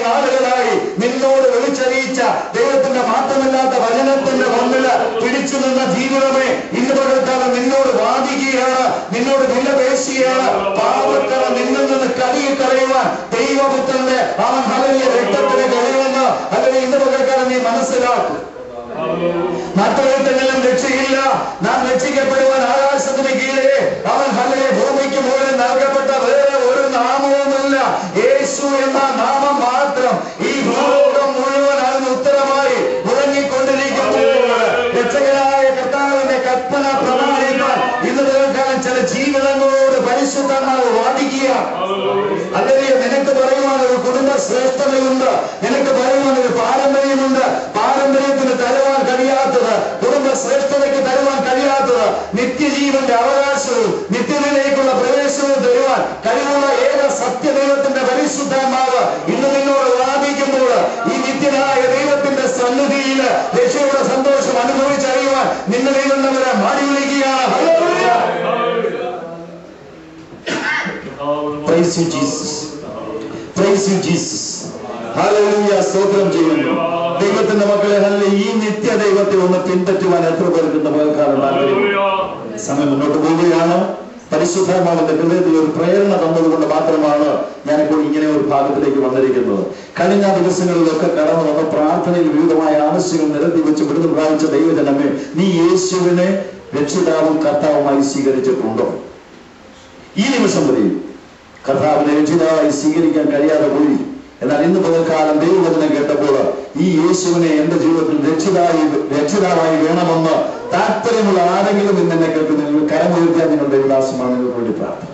നിന്ന ജീവിതമേ ഇന്ന് പകൽക്കാലം നിന്നോട് വാദിക്കുകയാണ്, നിന്നോട് വിലപേശുകയാണ്. പാപക്കറ നിന്നിൽ നിന്ന് കഴുകിക്കളയുവാൻ ദൈവപുത്രന്റെ അവൻ ഹല്ലേലൂയ രക്തത്തിന് കഴിയുമെന്ന് അല്ലെങ്കിൽ ഇന്ന് പകൽക്കാലം നീ മനസ്സിലാക്കും. മറ്റൊരുത്തങ്ങളും രക്ഷയില്ല. നാം രക്ഷിക്കപ്പെടുവാൻ ആകാശത്തിന് കീഴേ അവൻ ഹല്ലേലൂയ ഭൂമിക്ക് മുകളിൽ നൽകപ്പെട്ട വേറെ ഒരു നാമവുമില്ല. യേശു എന്ന നാമം മാത്രം. ഈ ഭൂലോകം മുഴുവൻ അതിന് ഉത്തരമായി മുഴങ്ങിക്കൊണ്ടിരിക്കുമ്പോൾ രക്ഷകനായ കർത്താവിന്റെ കൽപ്പന പ്രമാണിക്കാൻ ഇന്ന് കേൾക്കാൻ ചില ജീവിതങ്ങളോട് പരിശുദ്ധമായി വാദിക്കുക. അല്ലെങ്കിൽ നിനക്ക് പറയുവാൻ ഒരു കുടുംബ ശ്രേഷ്ഠതയുണ്ട്, നിനക്ക് പറയുവാൻ ഒരു പാരമ്പര്യമുണ്ട്. പാരമ്പര്യത്തിന് തരുവാൻ കഴിയാത്തത്, കുടുംബ ശ്രേഷ്ഠതയ്ക്ക് തരുവാൻ കഴിയാത്തത്, നിത്യജീവന്റെ അവകാശവും നിത്യതയിലേക്കുള്ള പ്രവേശനവും തരുവാൻ കഴിവുള്ള ഏക സത്യദൈവത്തിന്റെ പരിശുദ്ധാത്മാവ് ഇന്ന് നിന്നോട് വാദിക്കുമ്പോൾ ഈ നിത്യനായ ദൈവത്തിന്റെ സന്നിധിയിൽ രക്ഷയുടെ സന്തോഷം അനുഭവിച്ചറിയുവാൻ നിന്നെ ദൈവം നമ്മളെ മാടി വിളിക്കുകയാണ്. Praise you, Jesus. Praise you, Jesus. Hallelujah. സ്തോത്രം ചെയ്യുന്നു. ദൈവത്തിന്റെ മക്കളെ ഈ നിത്യ ദൈവത്തെ ഒന്ന് പിൻപറ്റുവാൻ എത്ര പേർക്ക് പകൽക്കാലം താല്പര്യം? സമയം മുന്നോട്ട് പോവുകയാണ്. പരിശുദ്ധാത്മാവിന്റെ ഹൃദയത്തിൽ ഒരു പ്രേരണ തന്നതുകൊണ്ട് മാത്രമാണ് ഞാനിപ്പോൾ ഇങ്ങനെ ഒരു ഭാഗത്തിലേക്ക് വന്നിരിക്കുന്നത്. കഴിഞ്ഞ ദിവസങ്ങളിലൊക്കെ കടന്നു വന്ന പ്രാർത്ഥനയിൽ വിവിധമായ ആവശ്യങ്ങൾ നിരത്തി വെച്ച് വിടുതൽ പ്രാപിച്ച ദൈവജനമേ, നീ യേശുവിനെ രക്ഷിതാവും കർത്താവുമായി സ്വീകരിച്ചിട്ടുണ്ടോ? ഈ നിമിഷം വരെയും കർത്താവിനെ രക്ഷിതാവായി സ്വീകരിക്കാൻ കഴിയാതെ പോയി. എന്നാൽ ഇന്ന് പകൽക്കാലം ദൈവവചനം കേട്ടപ്പോൾ ഈ യേശുവിനെ എന്റെ ജീവിതത്തിൽ രക്ഷിതാവായി വേണമെന്ന് താല്പര്യമുള്ള ആരെങ്കിലും ഇന്ന് എന്നെ കേൾക്കുന്ന നിങ്ങൾ കരമുയർത്തിയാൽ നിങ്ങളുടെ വിലാസമാണ് നിങ്ങൾക്ക് വേണ്ടി പ്രാർത്ഥന.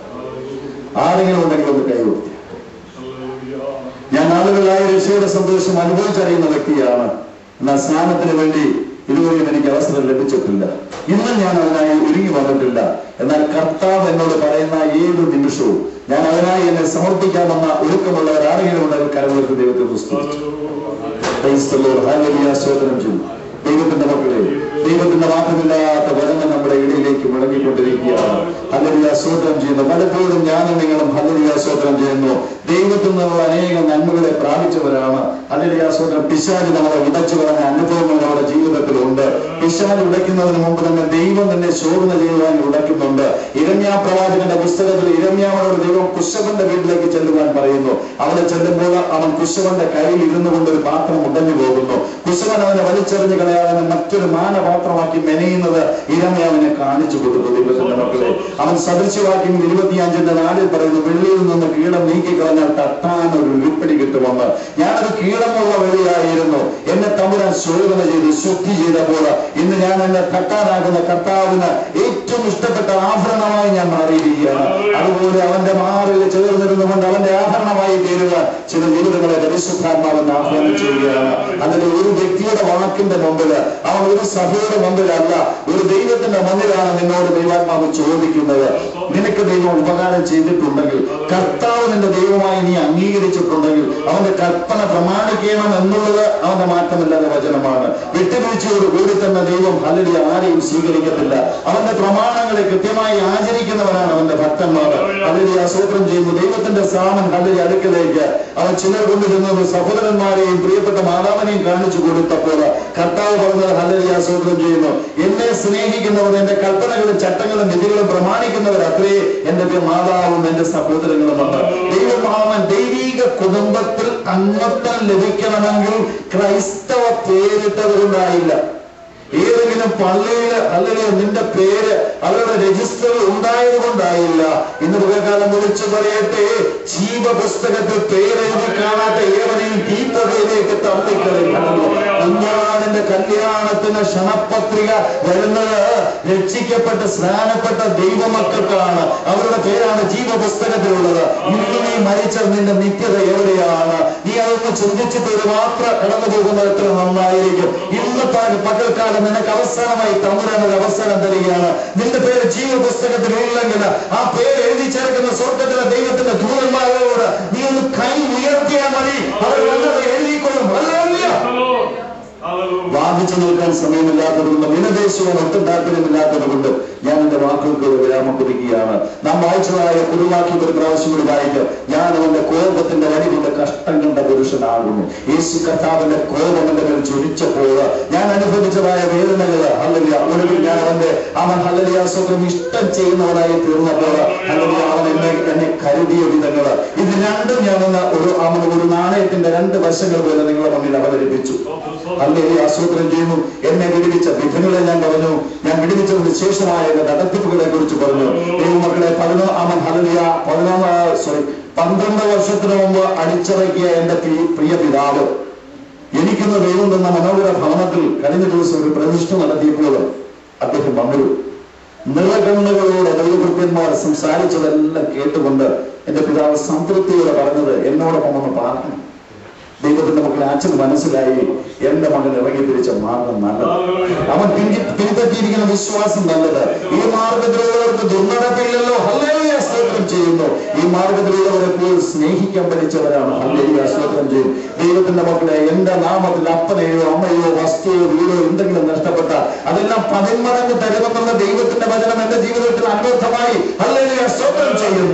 ആരെങ്കിലും ഉണ്ടെങ്കിൽ ഒന്ന് കൈവരുത്തി. ഞാൻ നാളുകളായി രക്ഷയുടെ സന്തോഷം അനുഭവിച്ചറിയുന്ന വ്യക്തിയാണ്. എന്നാൽ സ്നാനത്തിന് വേണ്ടി ഇതുവരെയും എനിക്ക് അവസരം ലഭിച്ചിട്ടില്ല. ഇന്നും ഞാൻ അതിനായി ഒരുങ്ങി വന്നിട്ടില്ല. എന്നാൽ കർത്താവ് എന്നോട് പറയുന്ന ഏത് നിമിഷവും ഞാൻ അതിനായി എന്നെ സമർപ്പിക്കാമെന്ന ഒരുക്കമുള്ളവർ ആരെങ്കിലും ഉണ്ടെങ്കിൽ കരമുയർത്തി ദൈവത്തെ പുസ്തകം. സ്തോത്രം ചെയ്യും. ദൈവത്തിന്റെ മക്കളെ, ദൈവത്തിന്റെ മാറ്റമില്ലാത്ത വചനം നമ്മുടെ ഇടയിലേക്ക് മുടങ്ങിക്കൊണ്ടിരിക്കുകയാണ്. ഹല്ലേലൂയ, സ്തോത്രം ചെയ്യുന്നു. പലപ്പോഴും ഞാനും നിങ്ങളും ഹല്ലേലൂയ സ്തോത്രം ചെയ്യുന്നു. ദൈവത്തിൽ നിന്നുള്ള അനേകം നന്മകളെ പ്രാപിച്ചവരാണ്. ഹല്ലേലൂയ സ്തോത്രം. പിശാച് നമ്മളെ ഉടച്ചു കളഞ്ഞ അനുഭവങ്ങൾ നമ്മുടെ ജീവിതത്തിലുണ്ട്. പിശാച് ഉടയ്ക്കുന്നതിന് മുമ്പ് തന്നെ ദൈവം തന്നെ ശോധന ചെയ്യുവാൻ ഉടയ്ക്കുന്നുണ്ട്. ഇരമ്യാ പ്രവാചകന്റെ പുസ്തകത്തിൽ ഇരമ്യാവനോട് ദൈവം കുശവന്റെ വീട്ടിലേക്ക് ചെല്ലുവാൻ പറയുന്നു. അവിടെ ചെല്ലുമ്പോൾ അവൻ കുശവന്റെ കയ്യിൽ ഇരുന്നു കൊണ്ട് ഒരു പാത്രം ഉടഞ്ഞു പോകുന്നു. കുശവൻ അവനെ വലിച്ചെറിഞ്ഞു കളയാതെ മറ്റൊരു മാനപാത്രമാക്കി മെനയുന്നത് ഇരമ്യാവിനെ കാണിച്ചു കൊടുത്തു. ദൈവത്തിന്റെ മക്കളെ, അവൻ സദൃശവാക്യം 25:4 പറയുന്നു, വെള്ളിയിൽ നിന്ന് കീടം നീക്കിക്കളഞ്ഞാൽ തട്ടാൻ ഒരു ഉരുപ്പടി കിട്ടുമെന്ന്. ഞാനൊരു കീടമുള്ള വെള്ളിയായിരുന്നു. എന്നെ തമ്പുരാൻ ശോധന ചെയ്ത് ശുദ്ധി ചെയ്തപ്പോൾ ഇന്ന് ഞാൻ എന്നെ തട്ടാനാകുന്ന കർത്താവിന് ഏറ്റവും ഇഷ്ടപ്പെട്ട ആഭരണമായി ഞാൻ മാറിയിരിക്കുകയാണ്. അതുപോലെ അവന്റെ മാറിൽ ചേർന്നിരുന്നുകൊണ്ട് അവന്റെ ആഭരണമായി തീരുവാൻ ചില ജീവിതങ്ങളെ പരിശുദ്ധാത്മാവെന്ന് ആഹ്വാനം ചെയ്യുകയാണ്. അതിന് ഒരു വ്യക്തിയുടെ വാക്കിന്റെ മുമ്പിൽ, അവൻ ഒരു സഭയുടെ മുമ്പിലല്ല, ഒരു ദൈവത്തിന്റെ മുന്നിലാണ് നിന്നോട് ദൈവാത്മാവ് ചോദിക്കുന്നത്. നിനക്ക് ദൈവം ഉപകാരം ചെയ്തിട്ടുണ്ടെങ്കിൽ, കർത്താവ് നിന്റെ ദൈവമായി നീ അംഗീകരിച്ചിട്ടുണ്ടെങ്കിൽ അവന്റെ കൽപ്പന പ്രമാണിക്കണം എന്നുള്ളത് അവന്റെ മാറ്റമില്ലാത്ത വചനമാണ്. വിട്ടുവീഴ്ചയോട് കൂടി തന്നെ ദൈവം ഹല്ലേലൂയ ആരെയും സ്വീകരിക്കത്തില്ല. അവന്റെ പ്രമാണങ്ങളെ കൃത്യമായി ആചരിക്കുന്നവരാണ് അവന്റെ ഭക്തന്മാർ. ഹല്ലേലൂയ സ്തോത്രം ചെയ്യുന്നു. ദൈവത്തിന്റെ സാമൻ ഹല്ലേലൂയ അടുക്കലേക്ക് അവൻ ചിലർ കൊണ്ടുചെന്നത് സഹോദരന്മാരെയും പ്രിയപ്പെട്ട മാതാവിനെയും കാണിച്ചു കൊടുത്തപ്പോൾ കർത്താവ് പറഞ്ഞത് ഹല്ലേലൂയ സ്തോത്രം ചെയ്യുന്നു, എന്നെ സ്നേഹിക്കുന്നവർ എന്റെ കൽപ്പനകളും ചട്ടങ്ങളും വിധികളും പ്രമാണിക്കുന്നവർ അത്രേ എന്റെ മാതാവും എന്റെ സഹോദരങ്ങളുമാണ്. ദൈവമാവൻ ദൈവിക കുടുംബത്തിൽ അംഗത്വം ലഭിക്കണമെങ്കിൽ ക്രൈസ്തവ പേരിട്ടവരുണ്ടായില്ല. ഏതെങ്കിലും പള്ളിയില് അല്ലെങ്കിൽ നിന്റെ പേര് അവരുടെ രജിസ്റ്ററിൽ ഉണ്ടായത് കൊണ്ടായില്ല. ഇന്ന് പകൽക്കാലം വിളിച്ചു പറയട്ടെ, ജീവപുസ്തകത്തിൽ പേരെഴുതി കാണാത്ത ഏവരെയും തീപ്പകയിലേക്ക് തള്ളിക്കളയുന്നു. കുഞ്ഞാടിന്റെ കല്യാണത്തിന് ക്ഷണപത്രിക വരുന്നത് രക്ഷിക്കപ്പെട്ട് സ്നാനപ്പെട്ട ദൈവമക്കൾക്കാണ്. അവരുടെ പേരാണ് ജീവപുസ്തകത്തിലുള്ളത്. ഇന്ന് നീ മരിച്ച നിന്റെ നിത്യത എവിടെയാണ്? നീ അതൊന്ന് ചിന്തിച്ചിട്ട് ഒരു മാത്രം കടന്നു പോകുന്നത് എത്ര നന്നായിരിക്കും. ഇന്ന് പകൽക്കാലം നിനക്ക് അവസാനമായി തമ്പുരാനൊരു അവസരം തരികയാണ്. നിന്റെ പേര് ജീവപുസ്തകത്തിൽ ഇല്ലെങ്കിൽ ആ പേര് എഴുതി ചേർക്കുന്ന സ്വർഗ്ഗത്തിലെ ദൈവത്തിന്റെ ദൂതന്മാരോട് നീ ഒന്ന് കൈ ഉയർത്തിയാൽ മതി, അവർ വന്നത് എഴുതിക്കൊള്ളും. വാദിച്ചു നിൽക്കാൻ സമയമില്ലാത്തതുകൊണ്ട്, വിനദേശവും ഒട്ടും താല്പര്യമില്ലാത്തതുകൊണ്ട് ഞാൻ എന്റെ വാക്കുകൾക്ക് വിരാമം കുറിക്കുകയാണ്. നാം വായിച്ചതായ കുറുവാക്യം ഒരു പ്രാവശ്യം കൂടി വായിക്കും. ഞാൻ അവന്റെ കോപത്തിന്റെ വഴി കൊണ്ട് കഷ്ടം കണ്ട പുരുഷനാകുന്നു. യേശു കർത്താവിന്റെ കോപം എന്റെ മേൽ ചൊരിച്ചപ്പോൾ ഞാൻ അനുഭവിച്ചതായ വേദനകള് ഹല്ലേലൂയ, ഒടുവിൽ ഞാൻ അവൻ ഹല്ലേലൂയ സ്വന്തം ഇഷ്ടം ചെയ്യുന്നവനായി തീർന്നപ്പോൾ ഹല്ലേലൂയ അവൻ എന്നെ കരുതിയ വിധങ്ങള്, ഇത് രണ്ടും ഞാൻ ഒരു നാണയത്തിന്റെ രണ്ട് വശങ്ങൾ പോലെ നിങ്ങളെ മുന്നിൽ അവതരിപ്പിച്ചു. ഹല്ലേലൂയ സ്തോത്രം ചെയ്യുന്നു. എന്നെ വിടുവിച്ച വിധങ്ങളെ ഞാൻ പറഞ്ഞു, ഞാൻ വിടുവിച്ചതിന് ശേഷമായ നടത്തിപ്പുകളെ കുറിച്ച് പറഞ്ഞു. ദൈവമക്കളെ 12 വർഷത്തിന് മുമ്പ് അടിച്ചിറക്കിയ എന്റെ പ്രിയ പിതാവ് എനിക്കിന്ന് ദൈവം തന്ന മനോഹര ഭവനത്തിൽ കഴിഞ്ഞ ദിവസം ഒരു പ്രതിഷ്ഠ നടത്തിയപ്പോൾ അദ്ദേഹം വന്നു. നിറകണ്ണുകളോട് ദൈവഭൃത്യന്മാർ സംസാരിച്ചതെല്ലാം കേട്ടുകൊണ്ട് എന്റെ പിതാവ് സംതൃപ്തിയോടെ പറഞ്ഞത് എന്നോടൊപ്പം ഒന്ന് പാർക്കണം. ദൈവത്തിന്റെ മക്കളെ അച്ഛൻ മനസ്സിലായി എന്റെ മകൻ ഇറങ്ങി തിരിച്ച മാർഗം നല്ലത്, അവൻ പിൻപറ്റിയിരിക്കുന്ന വിശ്വാസം നല്ലത്. ഈ മാർഗത്തിലുള്ളവർക്ക് ദുർനടപ്പില്ലല്ലോ. ഹല്ലേലൂയ സ്തോത്രം ചെയ്യുന്നു. ഈ മാർഗത്തിലുള്ളവരെ പോയി സ്നേഹിക്കാൻ പഠിച്ചവരാണ്. ഹല്ലേലൂയ സ്തോത്രം ചെയ്യും. ദൈവത്തിന്റെ മക്കളെ എന്റെ നാമത്തിൽ അപ്പനെയോ അമ്മയോ വസ്തുവോ വീടോ എന്തെങ്കിലും നഷ്ടപ്പെട്ട അതെല്ലാം 10 മടങ്ങ് തരുമെന്നുള്ള ദൈവത്തിന്റെ വചനം എന്റെ ജീവിതത്തിൽ അനർത്ഥമായി. ഹല്ലേലൂയ സ്തോത്രം ചെയ്യുന്നു.